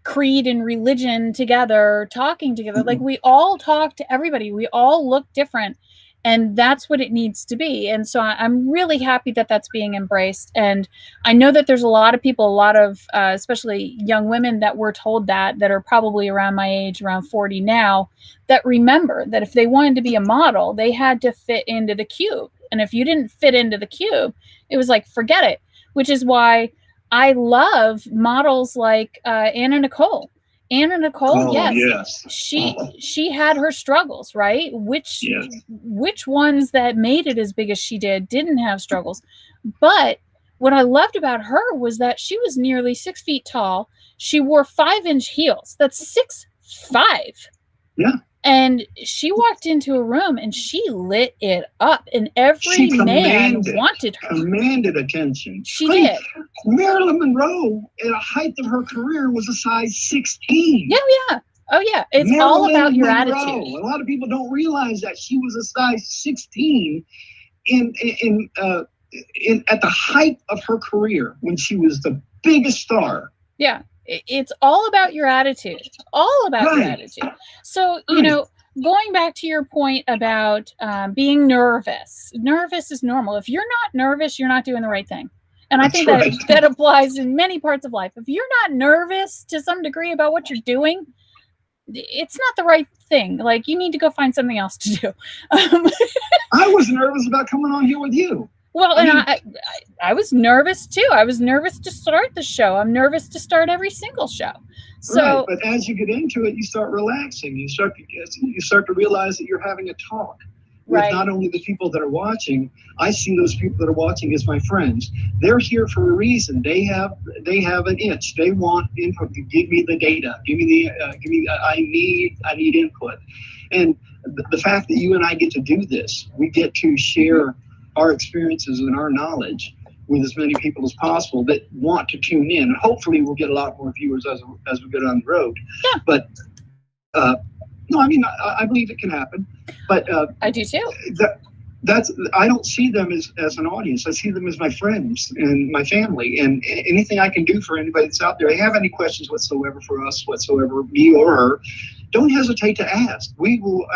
creed and religion together, talking together. Like, we all talk to everybody. We all look different. And that's what it needs to be. And so I'm really happy that that's being embraced. And I know that there's a lot of people, especially young women that were told that are probably around my age, around 40 now, that remember that if they wanted to be a model, they had to fit into the cube. And if you didn't fit into the cube, it was like, forget it. Which is why I love models like Anna Nicole. Anna Nicole, yes. She had her struggles, right? Which ones that made it as big as she didn't have struggles. But what I loved about her was that she was nearly 6 feet tall. She wore 5-inch heels. That's 6'5". Yeah. And she walked into a room and she lit it up, and every man wanted her. Commanded attention. She did. Marilyn Monroe, at the height of her career, was a size 16. Yeah. Oh, yeah. It's all about your attitude. A lot of people don't realize that she was a size 16 at the height of her career, when she was the biggest star. Yeah. It's all about your attitude. All about your attitude. So, going back to your point about being nervous. Nervous is normal. If you're not nervous, you're not doing the right thing. And I think that applies in many parts of life. If you're not nervous to some degree about what you're doing, it's not the right thing. Like, you need to go find something else to do. I was nervous about coming on here with you. Well, I was nervous too. I was nervous to start the show. I'm nervous to start every single show. So, but as you get into it, you start relaxing. You start to realize that you're having a talk with not only the people that are watching. I see those people that are watching as my friends. They're here for a reason. They have an itch. They want input. Give me the data. I need input. And the fact that you and I get to do this, we get to share our experiences and our knowledge with as many people as possible that want to tune in. Hopefully we'll get a lot more viewers as we go down the road. Yeah. But no, I mean, I believe it can happen. But I do too. I don't see them as an audience. I see them as my friends and my family, and anything I can do for anybody that's out there. They have any questions whatsoever for us whatsoever, me or her, don't hesitate to ask. We will.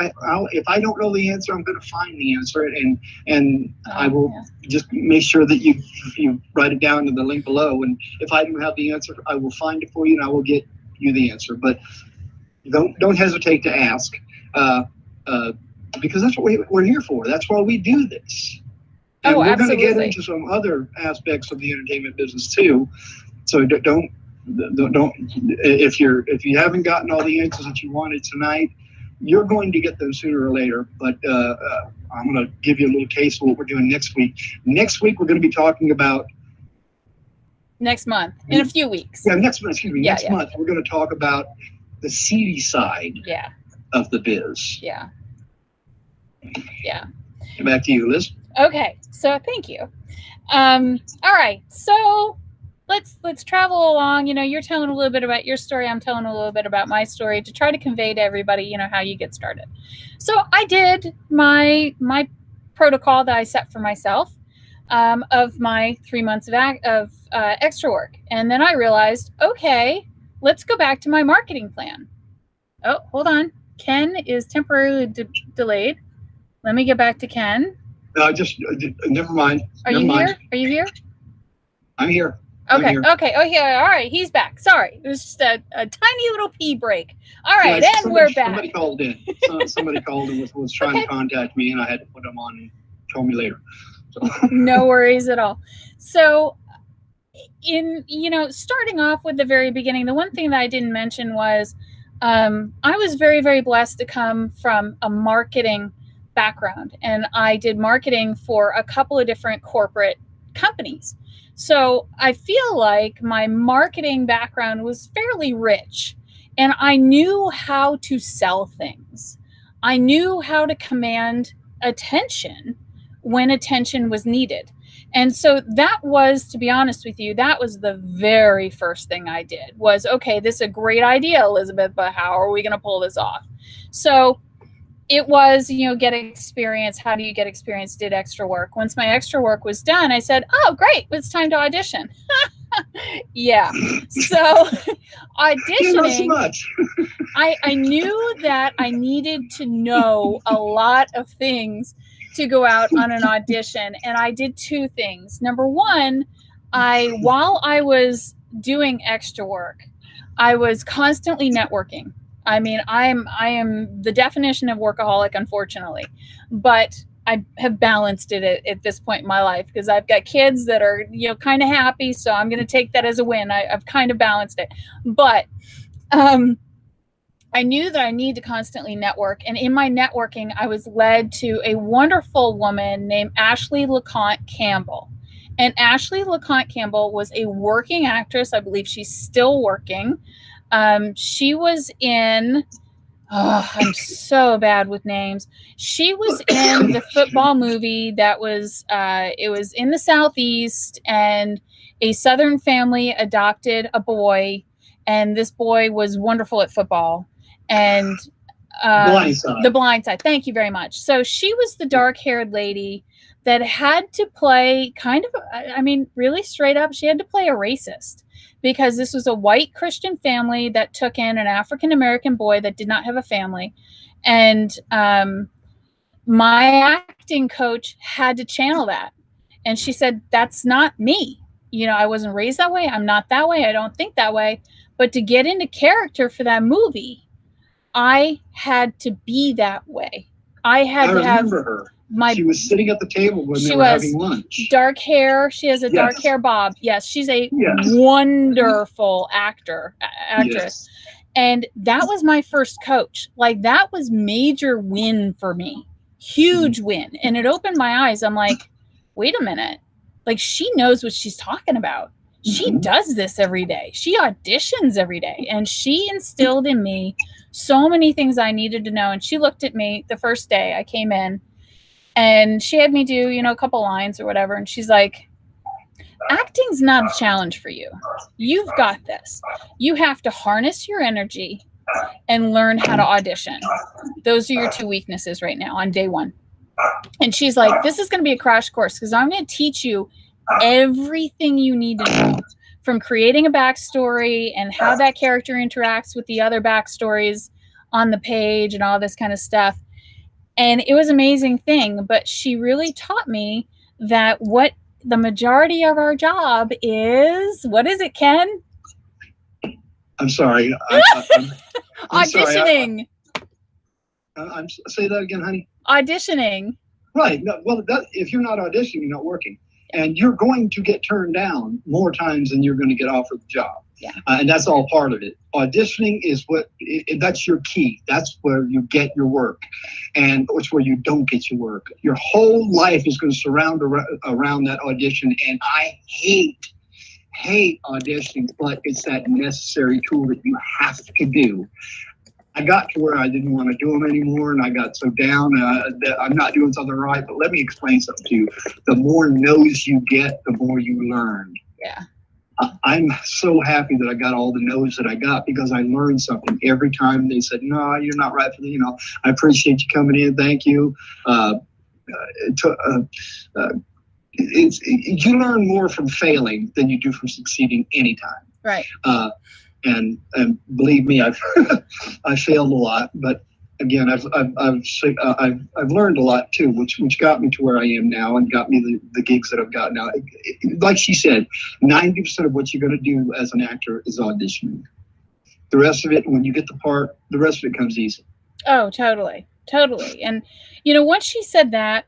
If I don't know the answer, I'm going to find the answer, and I will just make sure that you write it down in the link below. And if I don't have the answer, I will find it for you, and I will get you the answer. But don't hesitate to ask. Because that's what we're here for. That's why we do this. And we're going to get into some other aspects of the entertainment business too. So don't if you haven't gotten all the answers that you wanted tonight, you're going to get them sooner or later. But I'm going to give you a little taste of what we're doing next week. Next week we're going to be talking about next month, in a few weeks. Yeah, next month. Excuse me. Next month we're going to talk about the seedy side of the biz. Yeah. Back to you, Liz. Okay, so thank you. All right, so let's travel along. You're telling a little bit about your story. I'm telling a little bit about my story to try to convey to everybody, how you get started. So I did my protocol that I set for myself of my 3 months of extra work, and then I realized, okay, let's go back to my marketing plan. Oh, hold on. Ken is temporarily delayed. Let me get back to Ken. Never mind. Are you here? Are you here? I'm here. Okay. I'm here. Okay. Oh, yeah. All right. He's back. Sorry. It was just a tiny little pee break. All right. And we're back. Somebody called in. Somebody called and was trying to contact me, and I had to put them on and tell me later. So. No worries at all. So starting off with the very beginning, the one thing that I didn't mention was I was very, very blessed to come from a marketing background, and I did marketing for a couple of different corporate companies. So I feel like my marketing background was fairly rich, and I knew how to sell things. I knew how to command attention when attention was needed. And so that was, to be honest with you, that was the very first thing I did was, okay, this is a great idea, Elizabeth, but how are we going to pull this off? So it was, get experience. How do you get experience? Did extra work. Once my extra work was done, I said, oh, great, it's time to audition. Yeah. So auditioning, not so much. I knew that I needed to know a lot of things to go out on an audition. And I did two things. Number one, while I was doing extra work, I was constantly networking. I mean, I am the definition of workaholic, unfortunately, but I have balanced it at this point in my life because I've got kids that are, kind of happy. So I'm going to take that as a win. I've kind of balanced it, but I knew that I need to constantly network. And in my networking, I was led to a wonderful woman named Ashley LeConte Campbell. And Ashley LeConte Campbell was a working actress. I believe she's still working. She was in, I'm so bad with names. She was in the football movie that was, it was in the Southeast, and a Southern family adopted a boy, and this boy was wonderful at football. And The Blind Side. Thank you very much. So she was the dark-haired lady that had to play really straight up, she had to play a racist because this was a white Christian family that took in an African-American boy that did not have a family. And my acting coach had to channel that. And she said, that's not me. I wasn't raised that way. I'm not that way. I don't think that way. But to get into character for that movie, I had to be that way. I remember her. She was sitting at the table when they were having lunch. Dark hair. She has a dark hair bob. Yes, she's a wonderful actress. Yes. And that was my first coach. Like, that was major win for me. Huge win. And it opened my eyes. I'm like, wait a minute. Like, she knows what she's talking about. She does this every day. She auditions every day. And she instilled in me so many things I needed to know. And she looked at me the first day I came in, and she had me do, a couple lines or whatever. And she's like, acting's not a challenge for you. You've got this. You have to harness your energy and learn how to audition. Those are your two weaknesses right now on day one. And she's like, this is going to be a crash course because I'm going to teach you everything you need to know, from creating a backstory and how that character interacts with the other backstories on the page and all this kind of stuff. And it was an amazing thing. But she really taught me that what the majority of our job is, what is it, Ken? I'm sorry. I'm Auditioning. Sorry. Say that again, honey. Auditioning. Right. No, well, if you're not auditioning, you're not working. And you're going to get turned down more times than you're going to get offered the job. Yeah. And that's all part of it. Auditioning is that's your key. That's where you get your work. And it's where you don't get your work. Your whole life is going to surround around that audition. And I hate auditioning, but it's that necessary tool that you have to do. I got to where I didn't want to do them anymore, and I got so down that I'm not doing something right. But let me explain something to you. The more no's you get, the more you learn. Yeah. I'm so happy that I got all the no's that I got, because I learned something every time they said, no, you're not right for the, I appreciate you coming in. Thank you. You learn more from failing than you do from succeeding anytime. Right. And believe me, I've failed a lot, but again, I've learned a lot too, which got me to where I am now and got me the gigs that I've got now. Like she said, 90% of what you're going to do as an actor is auditioning. The rest of it, when you get the part, the rest of it comes easy. Oh, totally. And once she said that,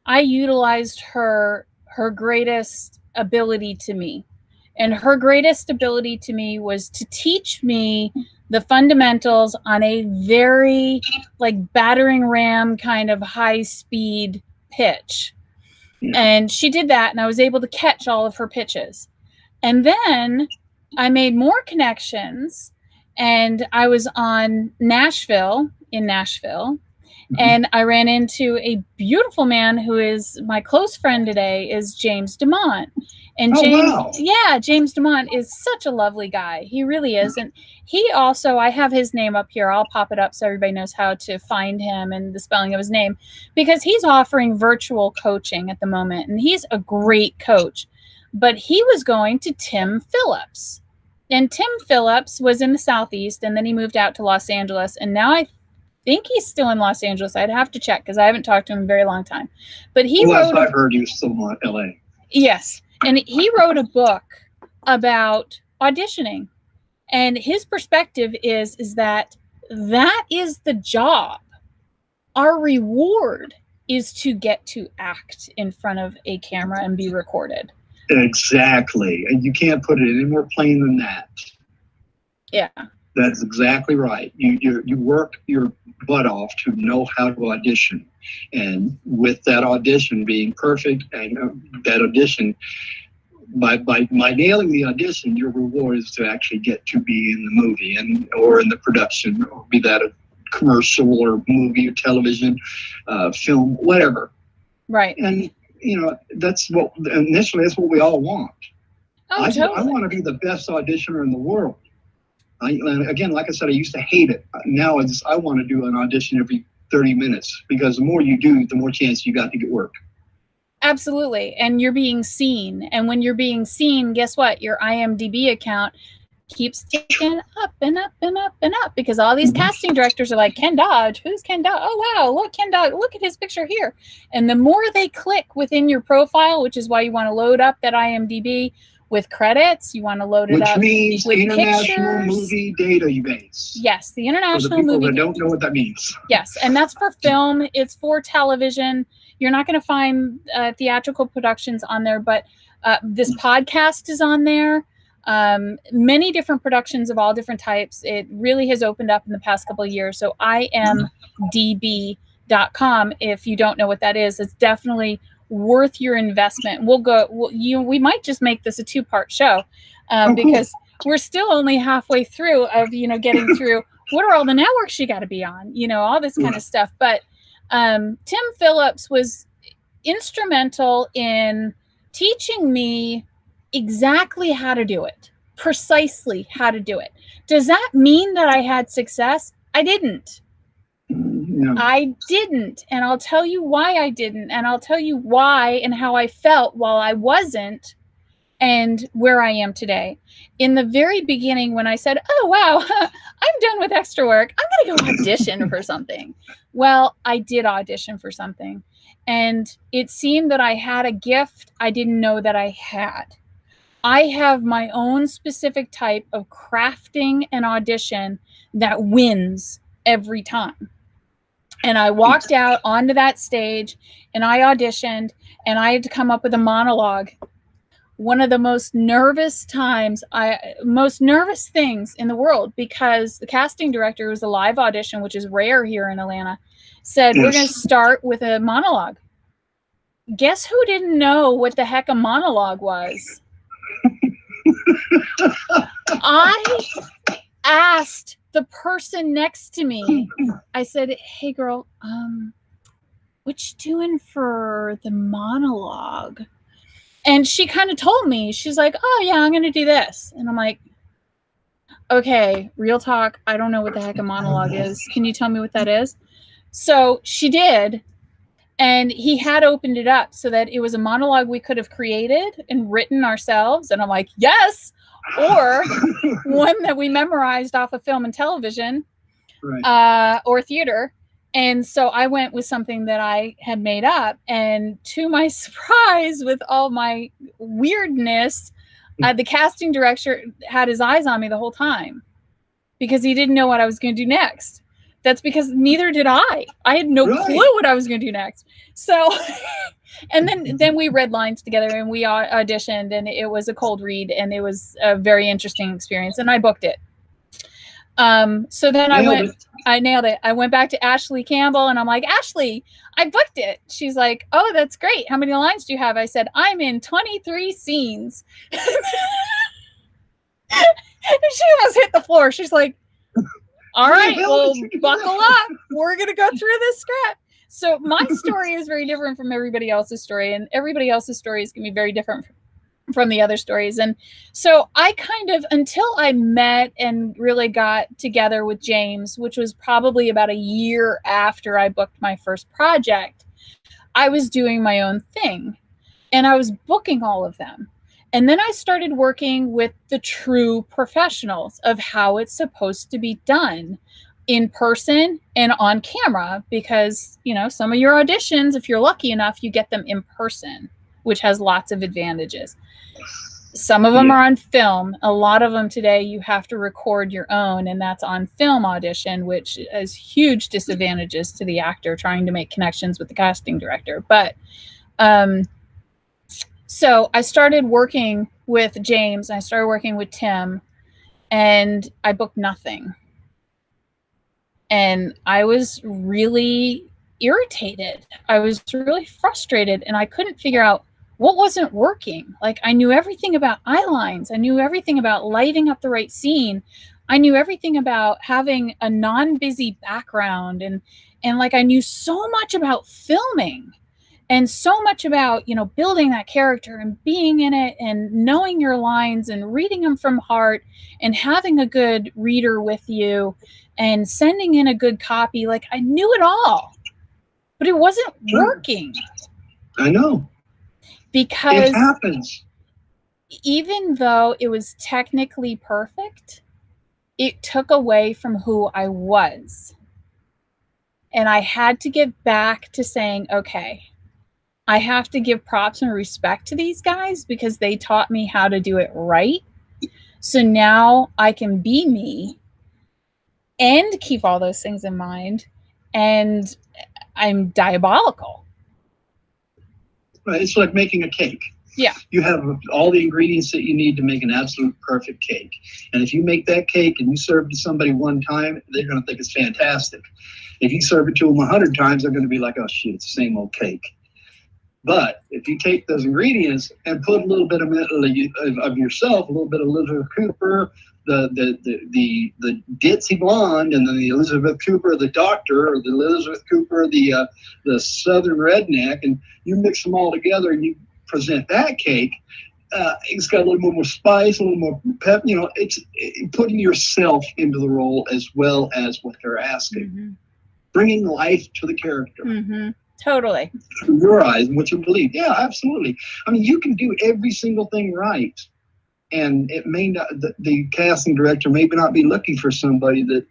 I utilized her greatest ability to me. And her greatest ability to me was to teach me the fundamentals on a very battering ram kind of high speed pitch. Yeah. And she did that, and I was able to catch all of her pitches. And then I made more connections, and I was in Nashville. And I ran into a beautiful man who is my close friend today, is James DeMont. And James DeMont is such a lovely guy. He really is. And he also, I have his name up here. I'll pop it up so everybody knows how to find him and the spelling of his name, because he's offering virtual coaching at the moment. And he's a great coach. But he was going to Tim Phillips. And Tim Phillips was in the Southeast, and then he moved out to Los Angeles. And now I think he's still in Los Angeles. I'd have to check because I haven't talked to him in a very long time. But I've heard he was still in LA. Yes. And he wrote a book about auditioning. And his perspective is that is the job. Our reward is to get to act in front of a camera and be recorded. Exactly. And you can't put it any more plain than that. Yeah. That's exactly right. You work your butt off to know how to audition. And with that audition being perfect, and that audition, by nailing the audition, your reward is to actually get to be in the movie or in the production, or be that a commercial or movie or television, film, whatever. Right. And that's what we all want. Oh, totally. I want to be the best auditioner in the world. Again, like I said, I used to hate it. Now I want to do an audition every 30 minutes, because the more you do, the more chance you got to get work. Absolutely. And you're being seen. And when you're being seen, guess what? Your IMDb account keeps ticking up and up and up and up, because all these casting directors are like, Ken Dodge, who's Ken Dodge? Oh, wow, look, Ken Dodge, look at his picture here. And the more they click within your profile, which is why you want to load up that IMDb with credits, you want to load it up with pictures. Which means International Movie Database. Yes, the International for the Movie. That don't know what that means. Yes, and that's for film. It's for television. You're not going to find theatrical productions on there, but this podcast is on there. Many different productions of all different types. It really has opened up in the past couple of years. So imdb.com, if you don't know what that is, it's definitely worth your investment. We might just make this a 2-part show, because we're still only halfway through of, getting through what are all the networks you got to be on, all this kind of stuff. But Tim Phillips was instrumental in teaching me exactly how to do it, precisely how to do it. Does that mean that I had success? I didn't. I didn't. And I'll tell you why I didn't. And I'll tell you why and how I felt while I wasn't and where I am today. In the very beginning, when I said, oh, wow, I'm done with extra work, I'm going to go audition for something. Well, I did audition for something. And it seemed that I had a gift I didn't know that I had. I have my own specific type of crafting an audition that wins every time. And I walked out onto that stage and I auditioned and I had to come up with a monologue. One of the most nervous things in the world, because the casting director, was a live audition, which is rare here in Atlanta, said, we're going to start with a monologue. Guess who didn't know what the heck a monologue was? I asked the person next to me, I said, hey girl, what you doing for the monologue? And she kind of told me, she's like, oh yeah, I'm going to do this. And I'm like, okay, real talk. I don't know what the heck a monologue is. Can you tell me what that is? So she did. And he had opened it up so that it was a monologue we could have created and written ourselves. And I'm like, yes. Or one that we memorized off of film and television, right, or theater. And so I went with something that I had made up. And to my surprise, with all my weirdness, the casting director had his eyes on me the whole time because he didn't know what I was going to do next. That's because neither did I. I had no clue what I was going to do next. So, and then we read lines together and we auditioned, and it was a cold read, and it was a very interesting experience, and I booked it. So then I nailed it. I went back to Ashley Campbell and I'm like, Ashley, I booked it. She's like, oh, that's great. How many lines do you have? I said, I'm in 23 scenes. She almost hit the floor. She's like, all right, well, buckle up. We're going to go through this script. So my story is very different from everybody else's story, and everybody else's story is going to be very different from the other stories. And so I kind of, until I met and really got together with James, which was probably about a year after I booked my first project, I was doing my own thing and I was booking all of them. And then I started working with the true professionals of how it's supposed to be done in person and on camera, because, you know, some of your auditions, if you're lucky enough, you get them in person, which has lots of advantages. Some of them are on film. A lot of them today, you have to record your own, and that's on film audition, which has huge disadvantages to the actor trying to make connections with the casting director. But so I started working with James, I started working with Tim, and I booked nothing. And I was really irritated. I was really frustrated, and I couldn't figure out what wasn't working. Like, I knew everything about eye lines. I knew everything about lighting up the right scene. I knew everything about having a non-busy background. And like, I knew so much about filming and so much about, you know, building that character and being in it and knowing your lines and reading them from heart and having a good reader with you and sending in a good copy. Like, I knew it all, but it wasn't working. I know. Because it happens. Even though it was technically perfect, it took away from who I was. And I had to get back to saying, okay, I have to give props and respect to these guys because they taught me how to do it right. So now I can be me and keep all those things in mind. And I'm diabolical. Right. It's like making a cake. Yeah. You have all the ingredients that you need to make an absolute perfect cake. And if you make that cake and you serve it to somebody one time, they're going to think it's fantastic. If you serve it to them 100 times, they're going to be like, oh, shit, it's the same old cake. But if you take those ingredients and put a little bit of yourself, a little bit of Elizabeth Cooper, the ditzy blonde, and then the Elizabeth Cooper, the doctor, or the Elizabeth Cooper, the southern redneck, and you mix them all together and you present that cake, it's got a little more spice, a little more pep. You know, it's putting yourself into the role as well as what they're asking. Mm-hmm. bringing life to the character. Totally. Through your eyes and what you believe. Yeah, absolutely. I mean, you can do every single thing right, and it may not. The casting director may not be looking for somebody that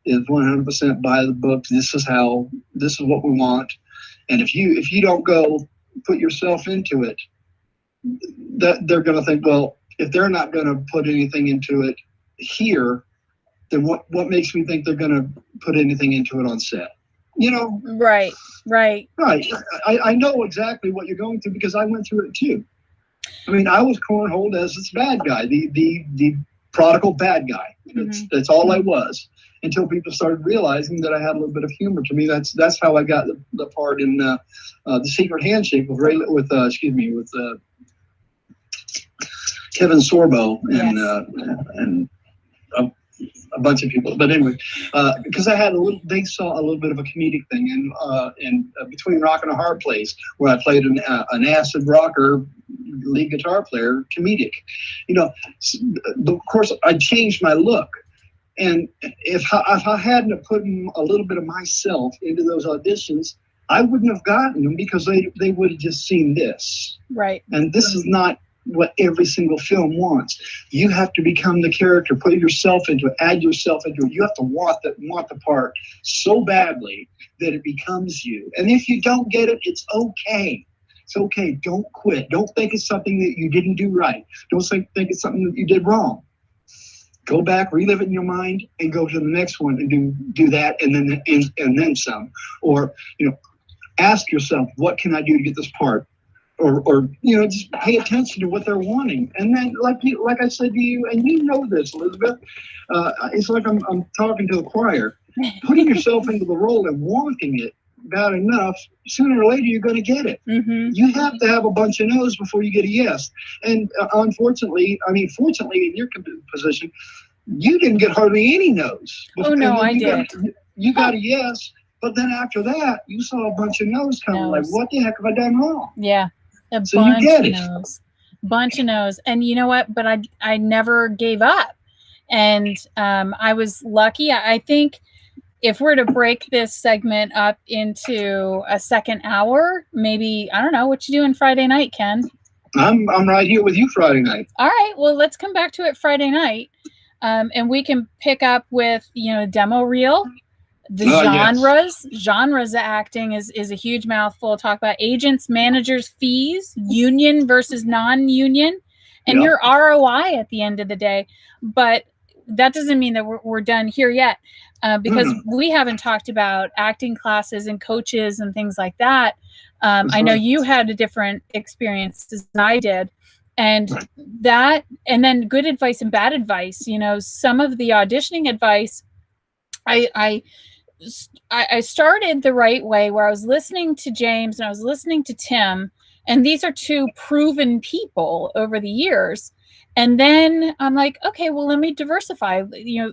is 100% by the book. This is what we want. And if you don't go put yourself into it, that they're going to think, well, if they're not going to put anything into it here, then what makes me think they're going to put anything into it on set? You know? Right. I know exactly what you're going through because I went through it too. I mean, I was cornholed as this bad guy, the prodigal bad guy. That's all I was, until people started realizing that I had a little bit of humor to me. That's how I got the part in the Secret Handshake with Kevin Sorbo and a bunch of people. But anyway, because they saw a little bit of a comedic thing in Between Rock and a Hard Place, where I played an acid rocker lead guitar player, comedic. You know, of course, I changed my look. And if I hadn't put a little bit of myself into those auditions, I wouldn't have gotten them, because they would have just seen this. Right. And this is not what every single film wants. You have to become the character, put yourself into it, add yourself into it. You have to want the part so badly that it becomes you. And if you don't get it, it's okay. It's okay. Don't quit. Don't think it's something that you didn't do right. Don't think it's something that you did wrong. Go back, relive it in your mind, and go to the next one and do that, and then some. Or, ask yourself, what can I do to get this part? Or just pay attention to what they're wanting. And then, like I said to you, and you know this, Elizabeth, it's like I'm talking to a choir. Putting yourself into the role and wanting it bad enough, sooner or later you're going to get it. You have to have a bunch of no's before you get a yes. And fortunately in your position, you didn't get hardly any no's. Oh no, I did. You got a yes, but then after that, you saw a bunch of no's coming. Like, what the heck have I done wrong? Yeah. So you get it. Bunch of no's. And you know what? But I never gave up. And I was lucky. I think if we're to break this segment up into a second hour, maybe, I don't know, what you doing Friday night, Ken? I'm right here with you Friday night. All right. Well, let's come back to it Friday night. And we can pick up with, demo reel. The genres of acting is a huge mouthful. Talk about agents, managers, fees, union versus non-union, and your ROI at the end of the day. But that doesn't mean that we're done here yet, because we haven't talked about acting classes and coaches and things like that. I know you had a different experience as I did. And that, and then good advice and bad advice. Some of the auditioning advice, I started the right way, where I was listening to James and I was listening to Tim, and these are two proven people over the years. And then I'm like, okay, well, let me diversify.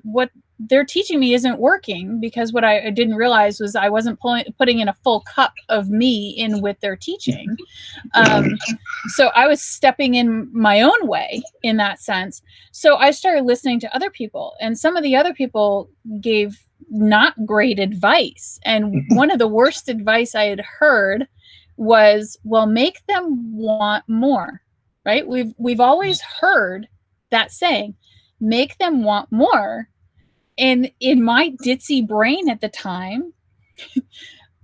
What they're teaching me isn't working, because what I didn't realize was I wasn't putting in a full cup of me in with their teaching. So I was stepping in my own way in that sense. So I started listening to other people, and some of the other people gave not great advice. And one of the worst advice I had heard was, well, make them want more. Right? We've always heard that saying, make them want more. And in my ditzy brain at the time,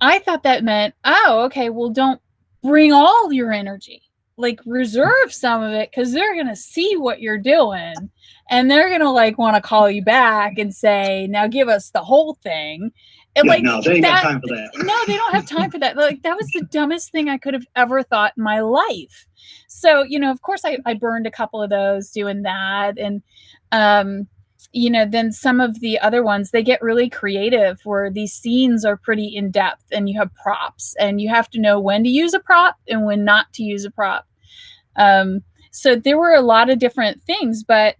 I thought that meant, oh, okay, well, don't bring all your energy. Like, reserve some of it, because they're going to see what you're doing. And they're going to want to call you back and say, now give us the whole thing. And no, they ain't got time for that. No, they don't have time for that. That was the dumbest thing I could have ever thought in my life. So, of course I burned a couple of those doing that. And, then some of the other ones, they get really creative, where these scenes are pretty in depth, and you have props, and you have to know when to use a prop and when not to use a prop. So there were a lot of different things, but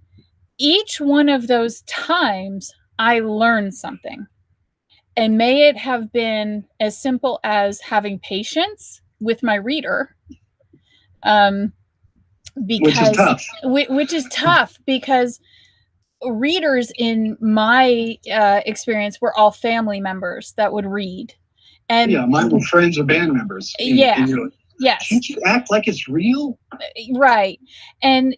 each one of those times I learned something. And may it have been as simple as having patience with my reader, which is tough. Which is tough, because readers in my experience were all family members that would read. And yeah, mine were friends or band members. Yeah. You're like, Yes. can't you act like it's real? Right. And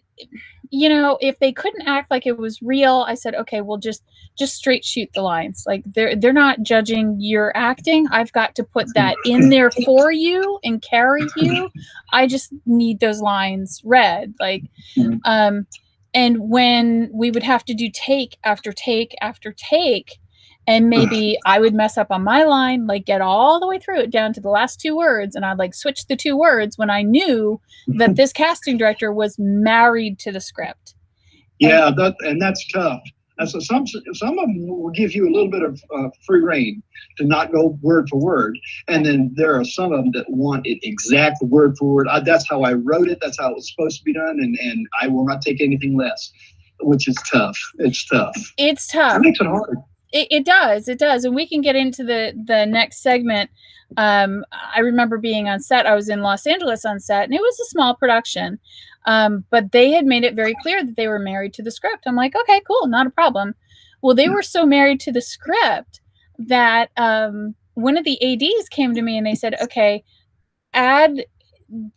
you know, if they couldn't act like it was real, I said, okay, well, just straight shoot the lines. Like they're not judging your acting. I've got to put that in there for you and carry you. I just need those lines read. Like, and when we would have to do take after take after take, and maybe I would mess up on my line, like get all the way through it down to the last 2 words, and I'd like switch the 2 words when I knew that this casting director was married to the script. Yeah, and that's tough. And so some of them will give you a little bit of free reign to not go word for word, and then there are some of them that want it exact word for word. That's how I wrote it. That's how it was supposed to be done, and I will not take anything less, which is tough. It's tough. It's tough. It makes it hard. It does, and we can get into the next segment. I remember being on set. I was in Los Angeles on set, and it was a small production, but they had made it very clear that they were married to the script. I'm like, okay, cool, not a problem. Well, they were so married to the script that one of the ADs came to me and they said, okay, add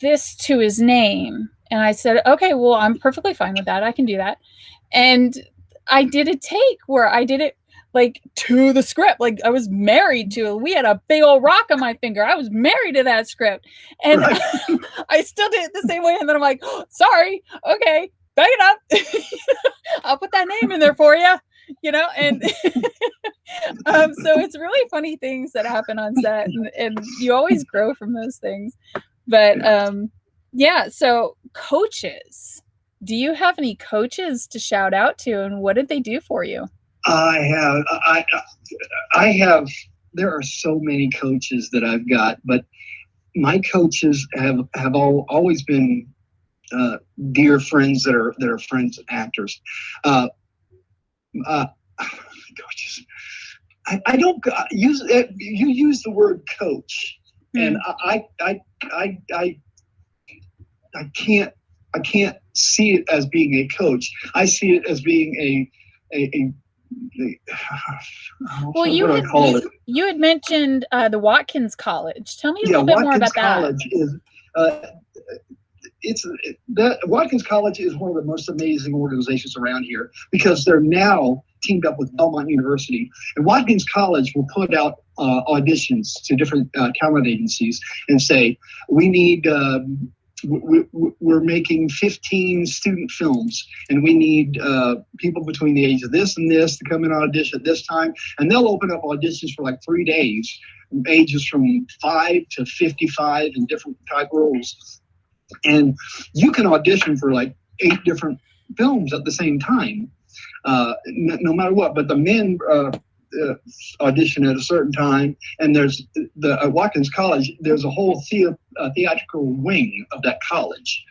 this to his name. And I said, okay, well, I'm perfectly fine with that. I can do that. And I did a take where I did it like to the script. Like I was married to it. We had a big old rock on my finger. I was married to that script. And right. I still did it the same way. And then I'm like, oh, sorry. Okay, back it up. I'll put that name in there for you, you know? And so it's really funny things that happen on set, and you always grow from those things. But yeah, so coaches. Do you have any coaches to shout out to, and what did they do for you? I have, there are so many coaches that I've got, but my coaches have always been dear friends that are friends and actors. Coaches. I don't use it. You use the word coach, and I can't see it as being a coach. I see it as being a well, you had mentioned the Watkins College. Tell me a little bit more about College Watkins College is one of the most amazing organizations around here, because they're now teamed up with Belmont University, and Watkins College will put out auditions to different talent agencies and say, we need we're making 15 student films, and we need people between the age of this and this to come in and audition at this time. And they'll open up auditions for like 3 days, ages from 5 to 55 in different type roles. And you can audition for like 8 different films at the same time, no matter what. But the men audition at a certain time, and there's at Watkins College, there's a whole theatrical wing of that college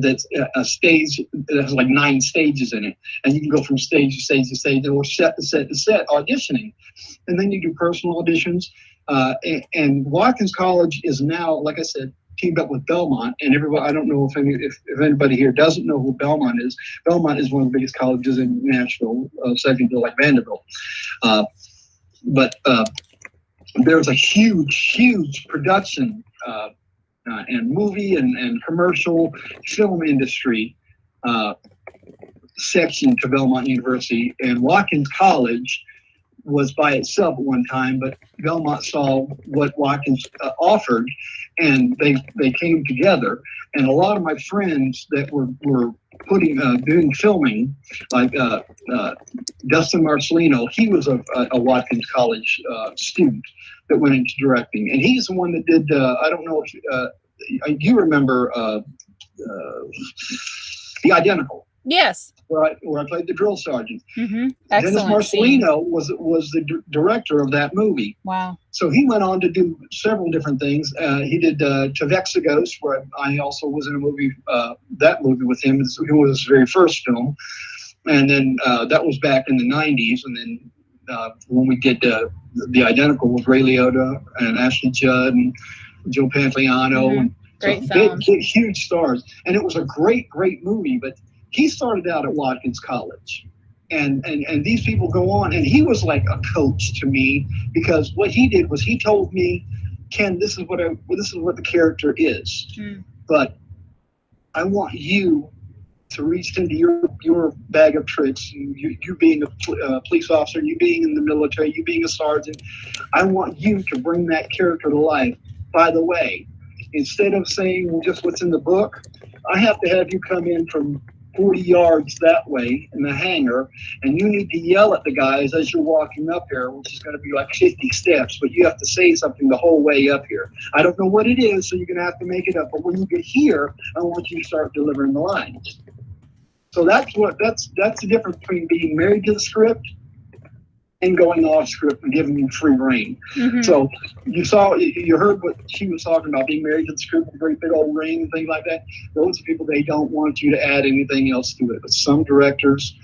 that's a stage that has like 9 stages in it, and you can go from stage to stage to stage, or set to set to set auditioning, and then you do personal auditions. And Watkins College is now, like I said, teamed up with Belmont, and everybody, I don't know if anybody here doesn't know who Belmont is. Belmont is one of the biggest colleges in Nashville, second to like Vanderbilt. But there's a huge production and movie and commercial film industry section to Belmont University, and Watkins College was by itself at one time, but Belmont saw what Watkins offered, and they came together. And a lot of my friends that were doing filming, like Dustin Marcelino, he was a Watkins College student that went into directing, and he's the one that did. I don't know if you remember The Identical. Yes. Where I played the drill sergeant. Mm-hmm. Dennis Marcelino was the director of that movie. Wow. So he went on to do several different things. He did Tavexagos, where I also was in a movie, that movie with him. It was his very first film. And then that was back in the 90s. And then when we did The Identical with Ray Liotta and Ashley Judd and Joe Pantoliano. Mm-hmm. And great so film. big, huge stars. And it was a great movie, but he started out at Watkins College, And these people go on, and he was like a coach to me, because what he did was he told me, Ken, this is what the character is, but I want you to reach into your bag of tricks. You being a police officer, you being in the military, you being a sergeant. I want you to bring that character to life. By the way, instead of saying just what's in the book, I have to have you come in from 40 yards that way in the hangar, and you need to yell at the guys as you're walking up here, which is going to be like 50 steps, but you have to say something the whole way up here. I don't know what it is, so you're going to have to make it up. But when you get here, I want you to start delivering the lines. So that's the difference between being married to the script and going off script and giving you free reign. So you heard what she was talking about, being married to the script with a great big old ring and things like that. Those are people, they don't want you to add anything else to it. But some directors,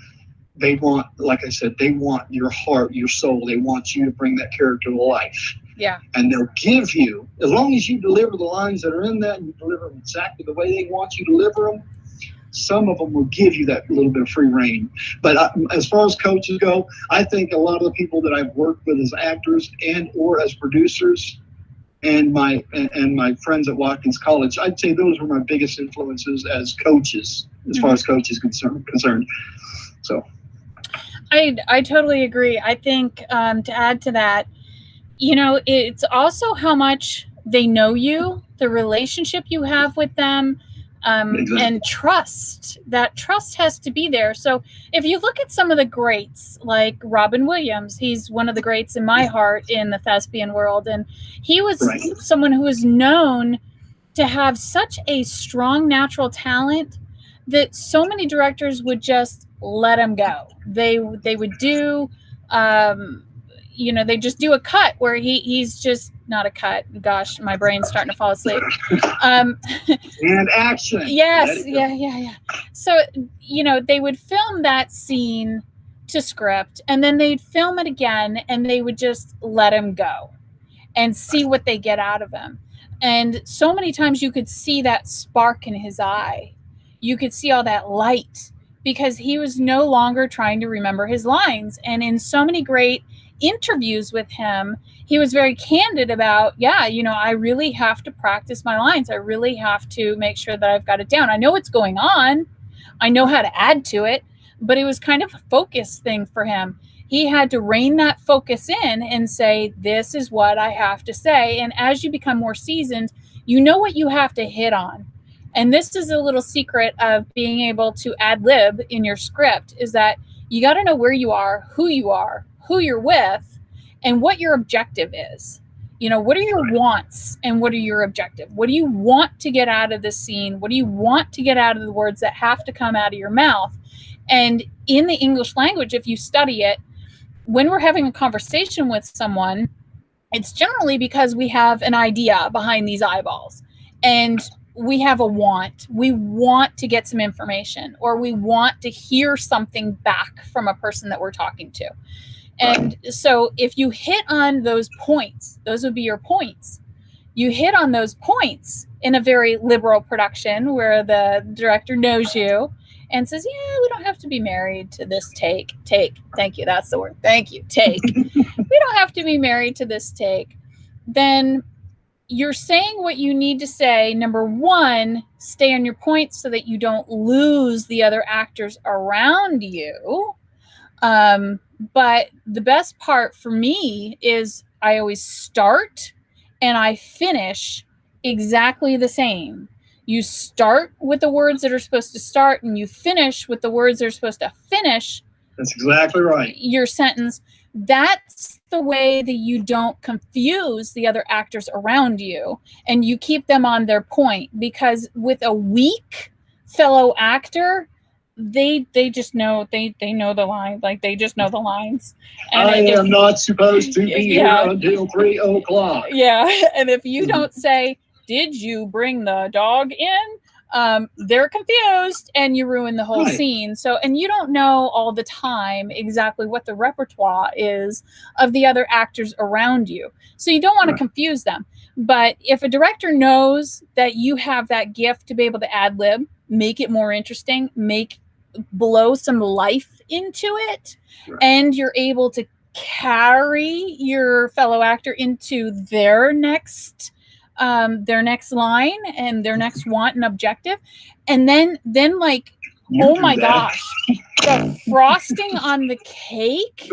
they want, like I said, they want your heart, your soul. They want you to bring that character to life. Yeah. And they'll give you, as long as you deliver the lines that are in that and you deliver them exactly the way they want you to deliver them, some of them will give you that little bit of free reign. But as far as coaches go, I think a lot of the people that I've worked with as actors and or as producers, and my friends at Watkins College, I'd say those were my biggest influences as coaches, as far as coaches concerned. So I totally agree. I think to add to that, it's also how much they know you, the relationship you have with them. Exactly. And trust. That trust has to be there. So if you look at some of the greats, like Robin Williams, he's one of the greats in my heart in the thespian world. And he was someone who was known to have such a strong natural talent that so many directors would just let him go. They would do, they just do a cut where he's just not a cut. Gosh, my brain's starting to fall asleep. And action. Yes. Yeah. So, they would film that scene to script, and then they'd film it again, and they would just let him go and see what they get out of him. And so many times you could see that spark in his eye. You could see all that light, because he was no longer trying to remember his lines. And in so many great interviews with him, he was very candid about, I really have to practice my lines. I really have to make sure that I've got it down. I know what's going on. I know how to add to it, but it was kind of a focus thing for him. He had to rein that focus in and say, this is what I have to say. And as you become more seasoned, you know what you have to hit on. And this is a little secret of being able to ad lib in your script, is that you got to know where you are, who you're with, and what your objective is. What are your wants and what are your objective? What do you want to get out of the scene? What do you want to get out of the words that have to come out of your mouth? And in the English language, if you study it, when we're having a conversation with someone, it's generally because we have an idea behind these eyeballs, and we have a want. We want to get some information, or we want to hear something back from a person that we're talking to. And so if you hit on those points, those would be your points. You hit on those points in a very liberal production where the director knows you and says, we don't have to be married to this take. Thank you. That's the word. Thank you. Take. We don't have to be married to this take. Then you're saying what you need to say. Number one, stay on your points so that you don't lose the other actors around you. But the best part for me is I always start and I finish exactly the same. You start with the words that are supposed to start, and you finish with the words that are supposed to finish. That's exactly right. Your sentence. That's the way that you don't confuse the other actors around you, and you keep them on their point. Because with a weak fellow actor, they just know they know the line, like they just know the lines. And I am not supposed to be here until 3 o'clock. Yeah, and if you don't say, "Did you bring the dog in?" They're confused, and you ruin the whole scene. So, and you don't know all the time exactly what the repertoire is of the other actors around you. So you don't want to confuse them. But if a director knows that you have that gift to be able to ad lib, make it more interesting, blow some life into it, Right. and you're able to carry your fellow actor into their next line and their next want and objective. And then like, You oh do my that. gosh, the frosting on the cake.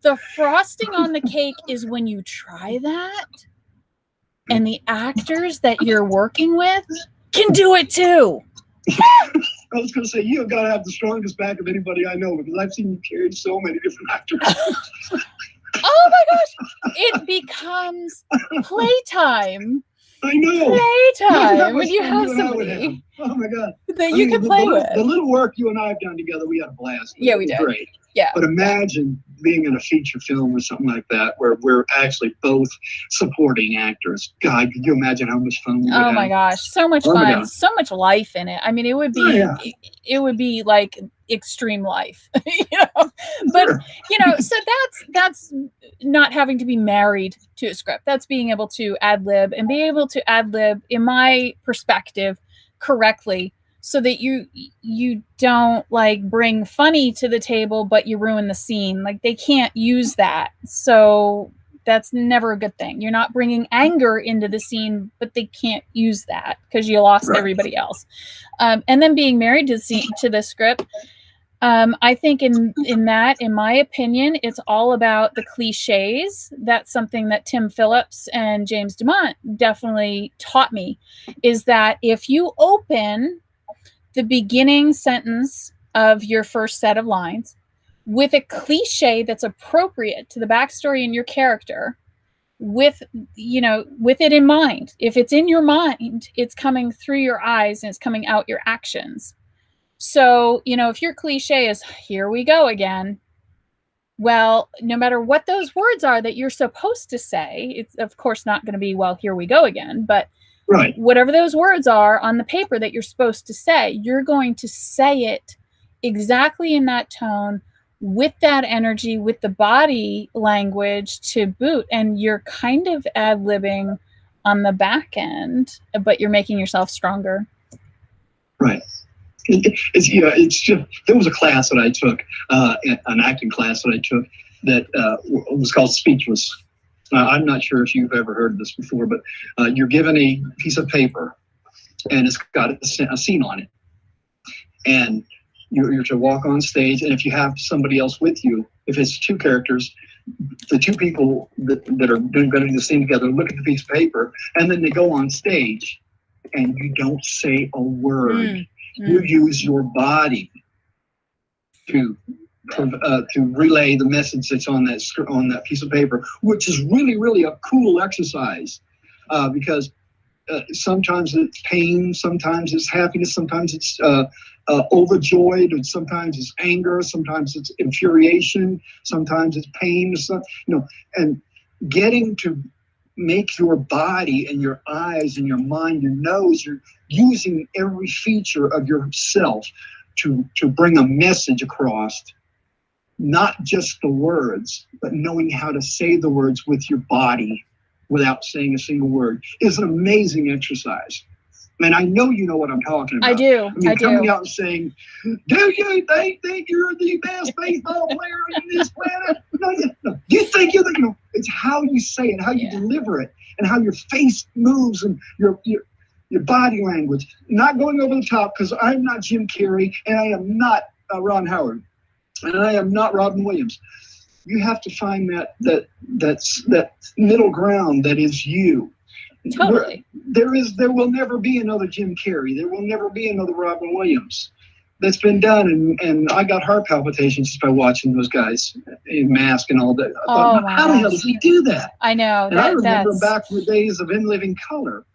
The frosting on the cake is when you try that and the actors that you're working with can do it too. I was going to say, you have got to have the strongest back of anybody I know, because I've seen you carry so many different actors. Oh my gosh, it becomes playtime. I know. Playtime when you have somebody oh my God, that you can play with. The little work you and I have done together, we had a blast. Yeah, we did. Great. Yeah. But imagine being in a feature film or something like that, where we're actually both supporting actors. God, could you imagine how much fun we would have? Oh my gosh, so much fun, so much life in it. I mean, it would be, it would be like extreme life, you know. But Sure. you know, so that's not having to be married to a script. That's being able to ad lib and be able to ad lib, in my perspective, correctly, so that you don't like bring funny to the table, but you ruin the scene. Like, they can't use that. So that's never a good thing. You're not bringing anger into the scene, but they can't use that because you lost everybody else. And then being married to the script, I think in my opinion, it's all about the cliches. That's something that Tim Phillips and James Dumont definitely taught me, is that if you open the beginning sentence of your first set of lines with a cliche that's appropriate to the backstory in your character, with it in mind. If it's in your mind, it's coming through your eyes and it's coming out your actions. So, if your cliche is, here we go again, well, no matter what those words are that you're supposed to say, it's of course not going to be, well, here we go again, but whatever those words are on the paper that you're supposed to say, you're going to say it exactly in that tone, with that energy, with the body language to boot. And you're kind of ad-libbing on the back end, but you're making yourself stronger. Right. It's just, there was a class that I took, an acting class that I took, that was called Speechless. I'm not sure if you've ever heard of this before, but you're given a piece of paper and it's got a scene on it. And you're to walk on stage, and if you have somebody else with you, if it's two characters, the two people that are going to do the scene together look at the piece of paper, and then they go on stage, and you don't say a word. You use your body to relay the message that's on that piece of paper, which is really, really a cool exercise, because sometimes it's pain, sometimes it's happiness, sometimes it's overjoyed, and sometimes it's anger, sometimes it's infuriation, sometimes it's pain, and getting to make your body and your eyes and your mind, your nose, you're using every feature of yourself to bring a message across. Not just the words, but knowing how to say the words with your body without saying a single word is an amazing exercise. And I know you know what I'm talking about. I do. Coming out and saying, do you think you're the best baseball player on this planet? No. You think you're the, it's how you say it, how you deliver it, and how your face moves, and your body language. Not going over the top, because I'm not Jim Carrey, and I am not Ron Howard. And I am not Robin Williams. You have to find that middle ground that is you. Totally. There will never be another Jim Carrey. There will never be another Robin Williams. That's been done, and I got heart palpitations just by watching those guys in mask and all that. I thought, how the hell does he do that? I know. And I remember back in the days of In Living Color.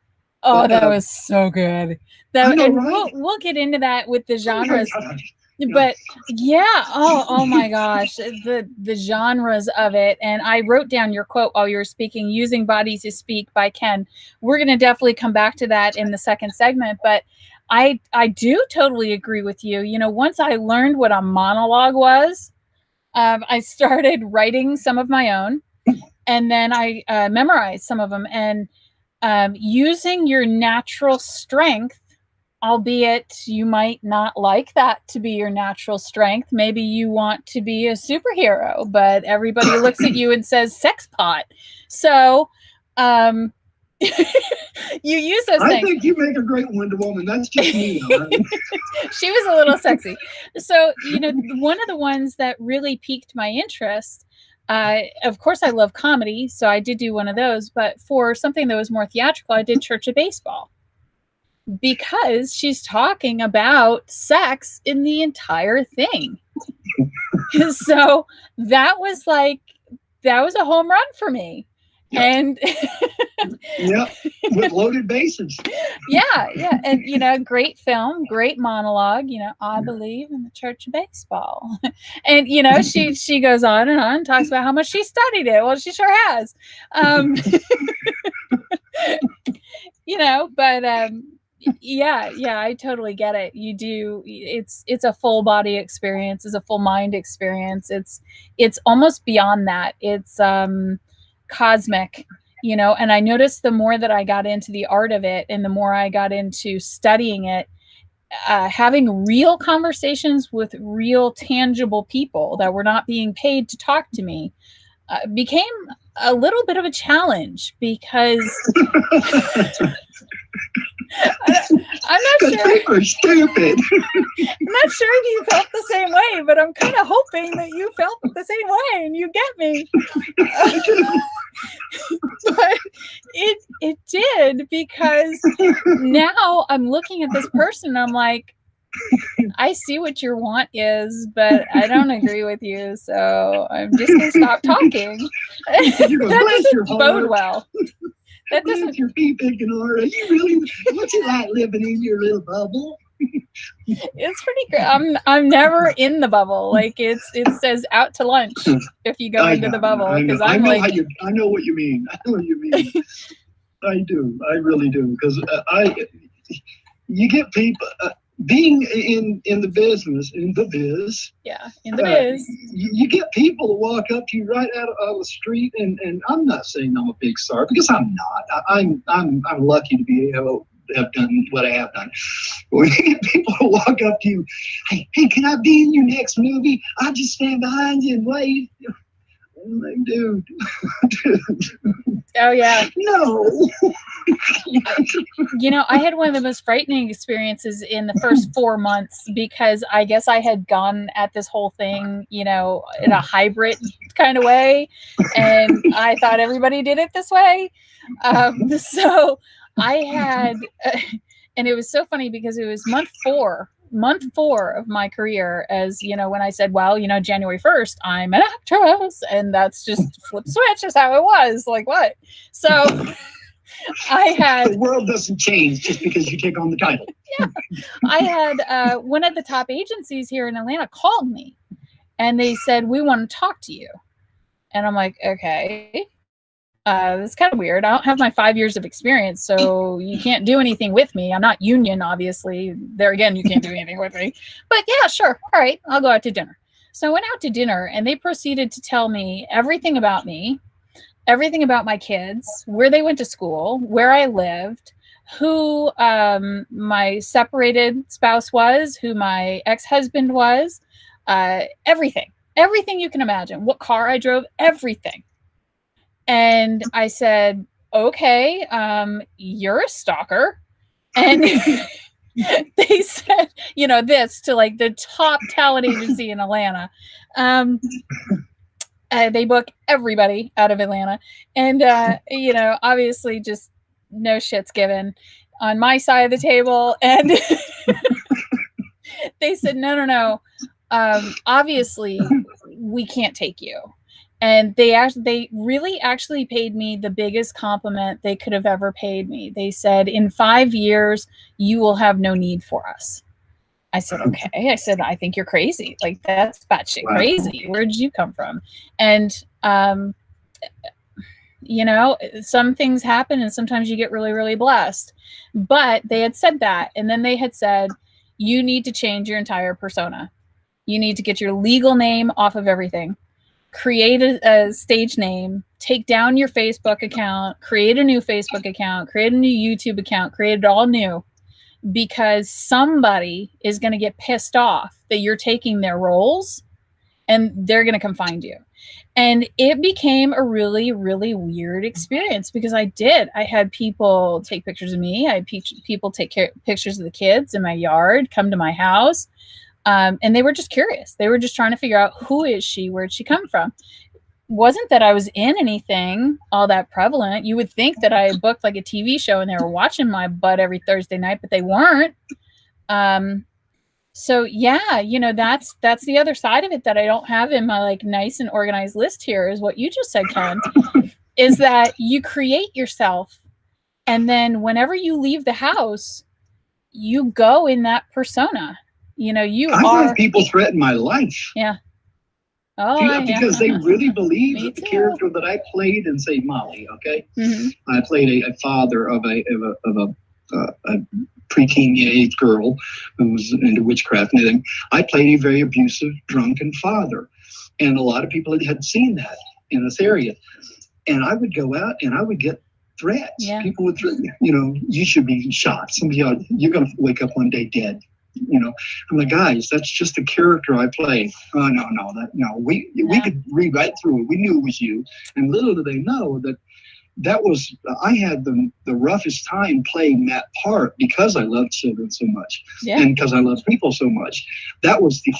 Oh, that was so good. And right? we'll get into that with the genres. But oh my gosh, the genres of it. And I wrote down your quote while you were speaking, "Using Bodies to Speak" by Ken. We're going to definitely come back to that in the second segment, but I do totally agree with you. Once I learned what a monologue was, I started writing some of my own, and then I memorized some of them, and using your natural strength albeit you might not like that to be your natural strength. Maybe you want to be a superhero, but everybody looks at you and says sex pot. So you use those I things. think you make a great Wonder Woman. That's just me. She was a little sexy. So, one of the ones that really piqued my interest, of course, I love comedy, so I did do one of those. But for something that was more theatrical, I did Church of Baseball, because she's talking about sex in the entire thing. So that was a home run for me. Yep. And yeah, with loaded bases. Yeah. And, great film, great monologue, I believe in the Church of Baseball. And, she goes on and on, talks about how much she studied it. Well, she sure has. But yeah, I totally get it. You do. It's a full body experience. It's a full mind experience. It's almost beyond that. It's cosmic, and I noticed the more that I got into the art of it and the more I got into studying it, having real conversations with real tangible people that were not being paid to talk to me became a little bit of a challenge, because I'm not sure. People are stupid. I'm not sure if you felt the same way, but I'm kind of hoping that you felt the same way and you get me. But it did, because now I'm looking at this person and I'm like, I see what your want is, but I don't agree with you, so I'm just going to stop talking. That doesn't bode well. That doesn't. Your feet picking on her. You really? What's it like living in your little bubble? It's pretty great. I'm never in the bubble. Like it says out to lunch if you go into the bubble, because I know what you mean. I know what you mean. I do. I really do. Because you get people being in the business, in the biz. Yeah, in the biz. You get people to walk up to you right out of the street, and I'm not saying I'm a big star, because I'm not. I'm lucky to be able to have done what I have done. But when you get people to walk up to you, hey, can I be in your next movie? I'll just stand behind you and wave. I'm like, dude. Oh yeah. No. I had one of the most frightening experiences in the first 4 months, because I guess I had gone at this whole thing, in a hybrid kind of way, and I thought everybody did it this way. So I had, and it was so funny because it was month four of my career, as when I said, well, January 1st, I'm an actress, and that's just flip switch is how it was. Like, what? So I had, the world doesn't change just because you take on the title. Yeah, I had one of the top agencies here in Atlanta called me, and they said, we want to talk to you. And I'm like, okay. It's kind of weird. I don't have my 5 years of experience, so you can't do anything with me. I'm not union, obviously. There again, you can't do anything with me. But yeah, sure. All right, I'll go out to dinner. So I went out to dinner, and they proceeded to tell me everything about me, everything about my kids, where they went to school, where I lived, who my separated spouse was, who my ex-husband was, everything you can imagine, what car I drove, everything. And I said, okay, you're a stalker. And they said, this to like the top talent agency in Atlanta. They book everybody out of Atlanta. And, obviously just no shit's given on my side of the table. And they said, no. Obviously we can't take you. And they really actually paid me the biggest compliment they could have ever paid me. They said, in 5 years, you will have no need for us. I said, okay. I said, I think you're crazy. Like, that's batshit crazy. Where did you come from? And, some things happen, and sometimes you get really, really blessed. But they had said that. And then they had said, you need to change your entire persona. You need to get your legal name off of everything. Create a stage name, take down your Facebook account, create a new Facebook account, create a new YouTube account, create it all new. because somebody is going to get pissed off that you're taking their roles, and they're going to come find you. And it became a really, really weird experience because I had people take pictures of me. I had people take pictures of the kids in my yard, come to my house. And they were just curious. They were just trying to figure out, who is she? Where'd she come from? Wasn't that I was in anything all that prevalent. You would think that I had booked like a TV show and they were watching my butt every Thursday night, but they weren't. So yeah, that's the other side of it that I don't have in my like nice and organized list here, is what you just said, Ken, is that you create yourself, and then whenever you leave the house, you go in that persona. I've had people threaten my life. Yeah. Oh, because they really believe that the character that I played in, say, Molly, okay? Mm-hmm. I played a father of a preteen age girl who was into witchcraft and everything. I played a very abusive, drunken father. And a lot of people had seen that in this area. And I would go out and I would get threats. Yeah. People would threaten, you should be shot. You're going to wake up one day dead. I'm like, guys, that's just a character I play. Oh, no. We could read right through it. We knew it was you. And little did they know I had the roughest time playing that part because I loved children so much. Yeah. And because I love people so much. That was the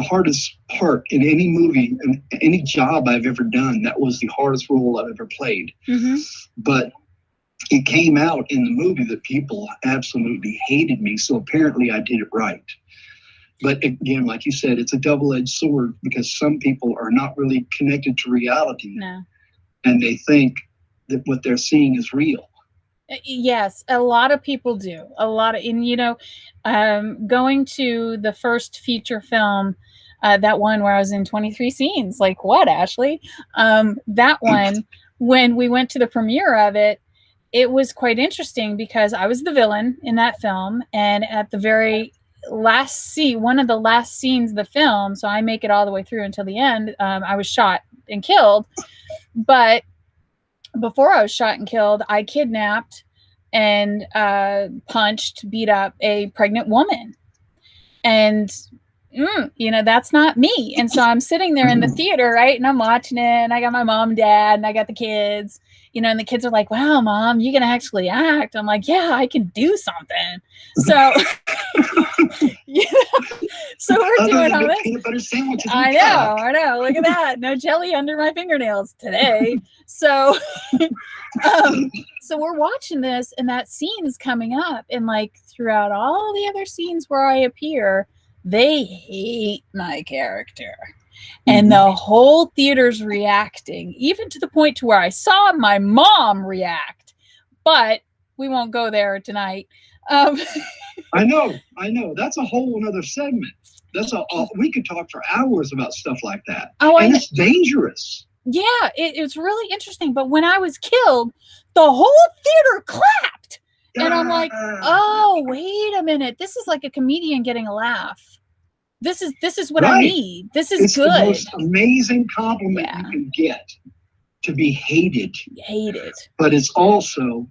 hardest part in any movie and any job I've ever done. That was the hardest role I've ever played. Mm-hmm. But it came out in the movie that people absolutely hated me. So apparently I did it right. But again, like you said, it's a double-edged sword because some people are not really connected to reality. No. And they think that what they're seeing is real. Yes, a lot of people do. Going to the first feature film, that one where I was in 23 scenes, like what, Ashley? That one, when we went to the premiere of it, it was quite interesting because I was the villain in that film. And at the very last scene, one of the last scenes of the film, so I make it all the way through until the end, I was shot and killed. But before I was shot and killed, I kidnapped and punched, beat up a pregnant woman. And that's not me. And so I'm sitting there in the theater, right? And I'm watching it, and I got my mom and dad, and I got the kids, and the kids are like, wow, Mom, you can actually act. I'm like, yeah, I can do something. So, so we're doing all this. Peanut butter sandwiches. I know. Look at that. No jelly under my fingernails today. So, so we're watching this, and that scene is coming up, and like throughout all the other scenes where I appear, they hate my character. And the whole theater's reacting, even to the point to where I saw my mom react. But we won't go there tonight. I know. That's a whole another segment. We could talk for hours about stuff like that. And it's dangerous. Yeah, it's really interesting. But when I was killed, the whole theater clapped. And I'm like, oh, wait a minute. This is like a comedian getting a laugh. This is what I need. This is good. It's the most amazing compliment you can get, to be hated. Hated. But it's also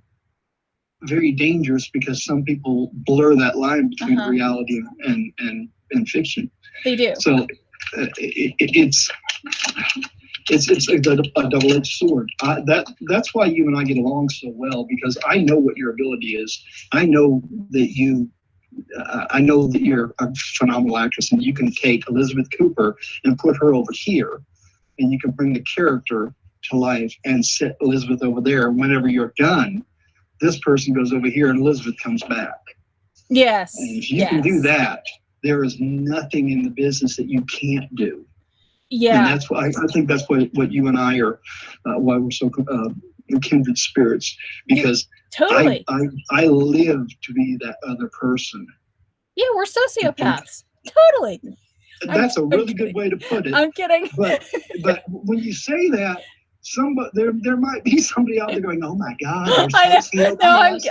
very dangerous because some people blur that line between reality and fiction. They do. So it's a double-edged sword. That's why you and I get along so well, because I know what your ability is. I know that you're a phenomenal actress, and you can take Elizabeth Cooper and put her over here, and you can bring the character to life and set Elizabeth over there. Whenever you're done, this person goes over here and Elizabeth comes back. Yes. And if you can do that, there is nothing in the business that you can't do. Yeah. And that's why I think that's what you and I are, why we're so kindred spirits, because totally. I live to be that other person. Yeah, we're sociopaths. Totally. That's a really good way to put it. I'm kidding. But when you say that, there might be somebody out there going, "Oh my God!"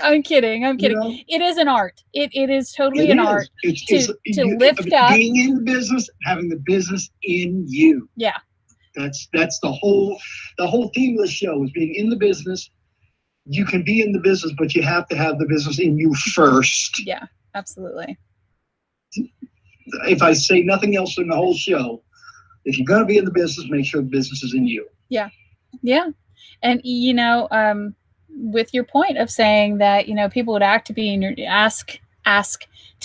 I'm kidding. It is an art. It is totally an art to lift up. Being in the business, having the business in you. Yeah. That's the whole theme of the show, is being in the business, you can be in the business, but you have to have the business in you first. Yeah, absolutely. If I say nothing else in the whole show, if you're going to be in the business, make sure the business is in you. Yeah. Yeah. And, with your point of saying that, people would ask to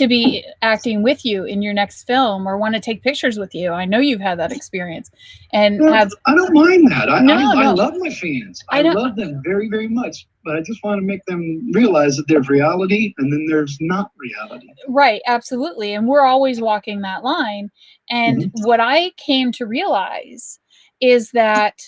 be acting with you in your next film or want to take pictures with you. I know you've had that experience. And I don't mind that. I love my fans. I love them very, very much. But I just want to make them realize that there's reality and then there's not reality. Right. Absolutely. And we're always walking that line. And what I came to realize is that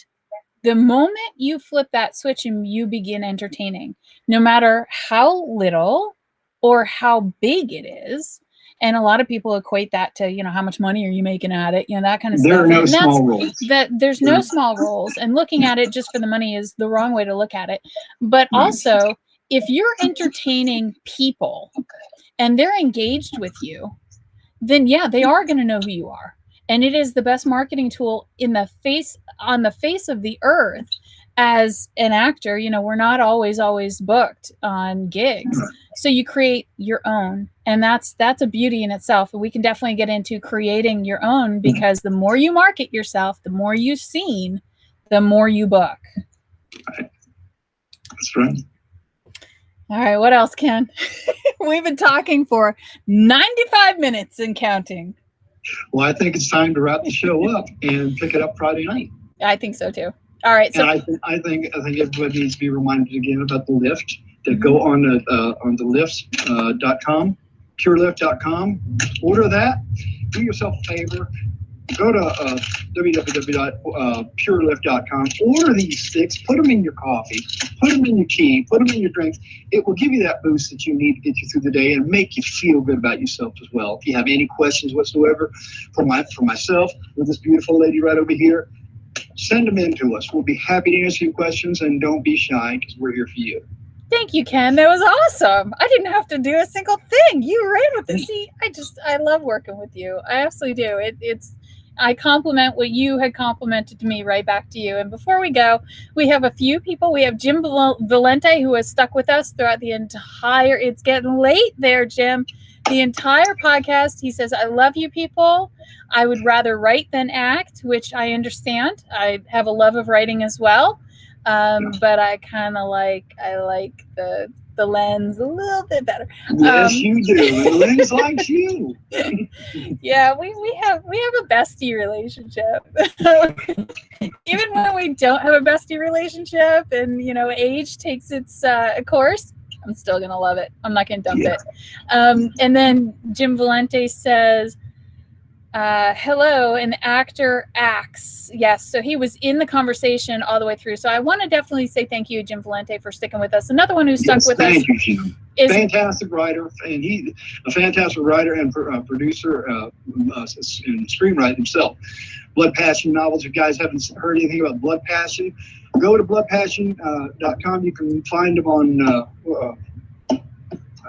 the moment you flip that switch and you begin entertaining, no matter how little or how big it is, and a lot of people equate that to, how much money are you making at it, that kind of stuff. There are no small roles. There's no small roles, and looking at it just for the money is the wrong way to look at it. But also, if you're entertaining people and they're engaged with you, then yeah, they are going to know who you are. And it is the best marketing tool on the face of the earth. As an actor, we're not always booked on gigs. So you create your own. And that's a beauty in itself. And we can definitely get into creating your own, because the more you market yourself, the more you've seen, the more you book. That's right. All right. What else, Ken? We've been talking for 95 minutes and counting. Well, I think it's time to wrap the show up and pick it up Friday night. I think so too. All right. So and I think everybody needs to be reminded again about the lift. To go on the lifts.com, purelift.com, order that. Do yourself a favor. Go to www.purelift.com. Order these sticks. Put them in your coffee. Put them in your tea. Put them in your drinks. It will give you that boost that you need to get you through the day and make you feel good about yourself as well. If you have any questions whatsoever for myself or this beautiful lady right over here, send them in to us. We'll be happy to answer your questions, and don't be shy, because we're here for you. Thank you, Ken. That was awesome. I didn't have to do a single thing. You ran with it. See, I love working with you. I absolutely do. I compliment what you had complimented to me right back to you. And before we go, we have a few people. We have Jim Valente, who has stuck with us throughout the entire, it's getting late there, Jim. The entire podcast. He says, I love you people. I would rather write than act, which I understand. I have a love of writing as well. But I kind of like the lens a little bit better. Yes, you do. The lens likes you. Yeah, we have a bestie relationship. Even when we don't have a bestie relationship, and age takes its course, I'm still gonna love it. I'm not gonna dump it. And then Jim Valente says, hello, an actor acts. Yes, so he was in the conversation all the way through. So I want to definitely say thank you, Jim Valente, for sticking with us. Another one who stuck with us. Thank you, Jim. Fantastic writer, and he's a fantastic writer and producer and screenwriter himself. Blood Passion novels. If you guys haven't heard anything about Blood Passion, go to bloodpassion.com. You can find them on.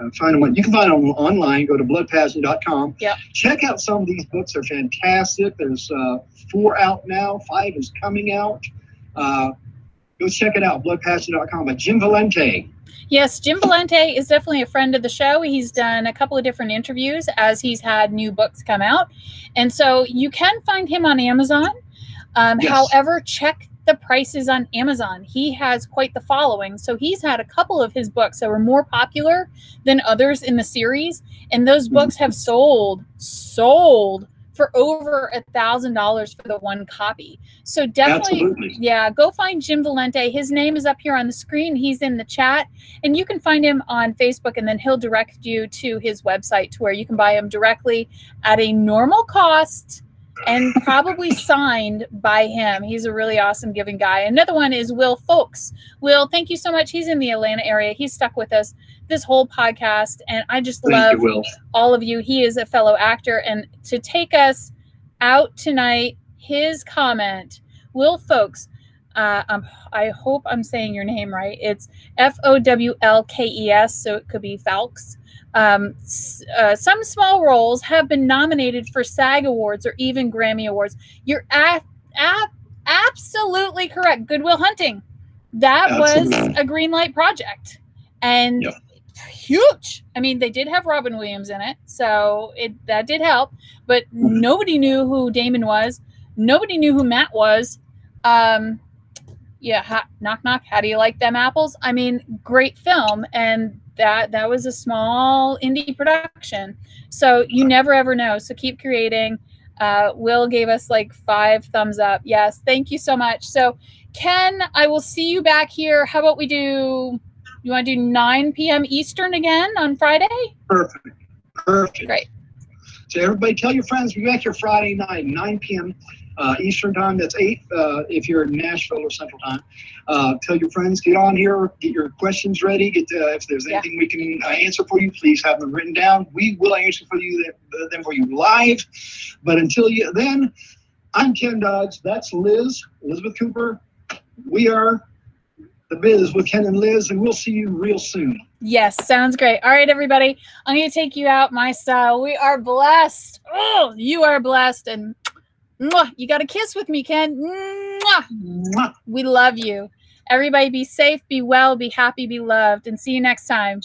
You can find them online. Go to bloodpassion.com. Yeah. Check out some of these books. They're fantastic. There's 4 out now. 5 is coming out. Go check it out. Bloodpassion.com by Jim Valente. Yes, Jim Valente is definitely a friend of the show. He's done a couple of different interviews as he's had new books come out. And so you can find him on Amazon. Yes. However, check the prices on Amazon. He has quite the following. So he's had a couple of his books that were more popular than others in the series. And those books have sold for over $1,000 for the one copy. So definitely, absolutely. Yeah, go find Jim Valente. His name is up here on the screen. He's in the chat, and you can find him on Facebook, and then he'll direct you to his website to where you can buy him directly at a normal cost and probably signed by him. He's a really awesome giving guy. Another one is Will Folks. Will, thank you so much. He's in the Atlanta area. He's stuck with us this whole podcast, and I just love all of you. He is a fellow actor, and to take us out tonight, his comment, Will Folks, I hope I'm saying your name right. It's Fowlkes, so it could be Falks. Some small roles have been nominated for SAG Awards or even Grammy Awards. You're absolutely correct. Good Will Hunting. that Absolutely. was a green light project, and Yep. huge. I mean, they did have Robin Williams in it, so that did help. But nobody knew who Damon was. Nobody knew who Matt was. Yeah, knock knock. How do you like them apples? I mean, great film, and that was a small indie production. So you never ever know. So keep creating. Will gave us like 5 thumbs up. Yes, thank you so much. So Ken, I will see you back here. How about we do? You want to do 9 p.m. Eastern again on Friday? Perfect. Great. So everybody, tell your friends we'll be back here Friday night, 9 p.m. Eastern time. That's 8 if you're in Nashville or Central Time. Tell your friends, get on here, get your questions ready. If there's anything we can answer for you, please have them written down. We will answer for you them for you live. But until then, I'm Ken Dodge. That's Elizabeth Cooper. We are The Biz with Ken and Liz, and we'll see you real soon. Yes, sounds great. All right, everybody. I'm going to take you out my style. We are blessed. Oh, you are blessed. And mwah, you got to kiss with me, Ken. Mwah. Mwah. We love you. Everybody be safe, be well, be happy, be loved. And see you next time.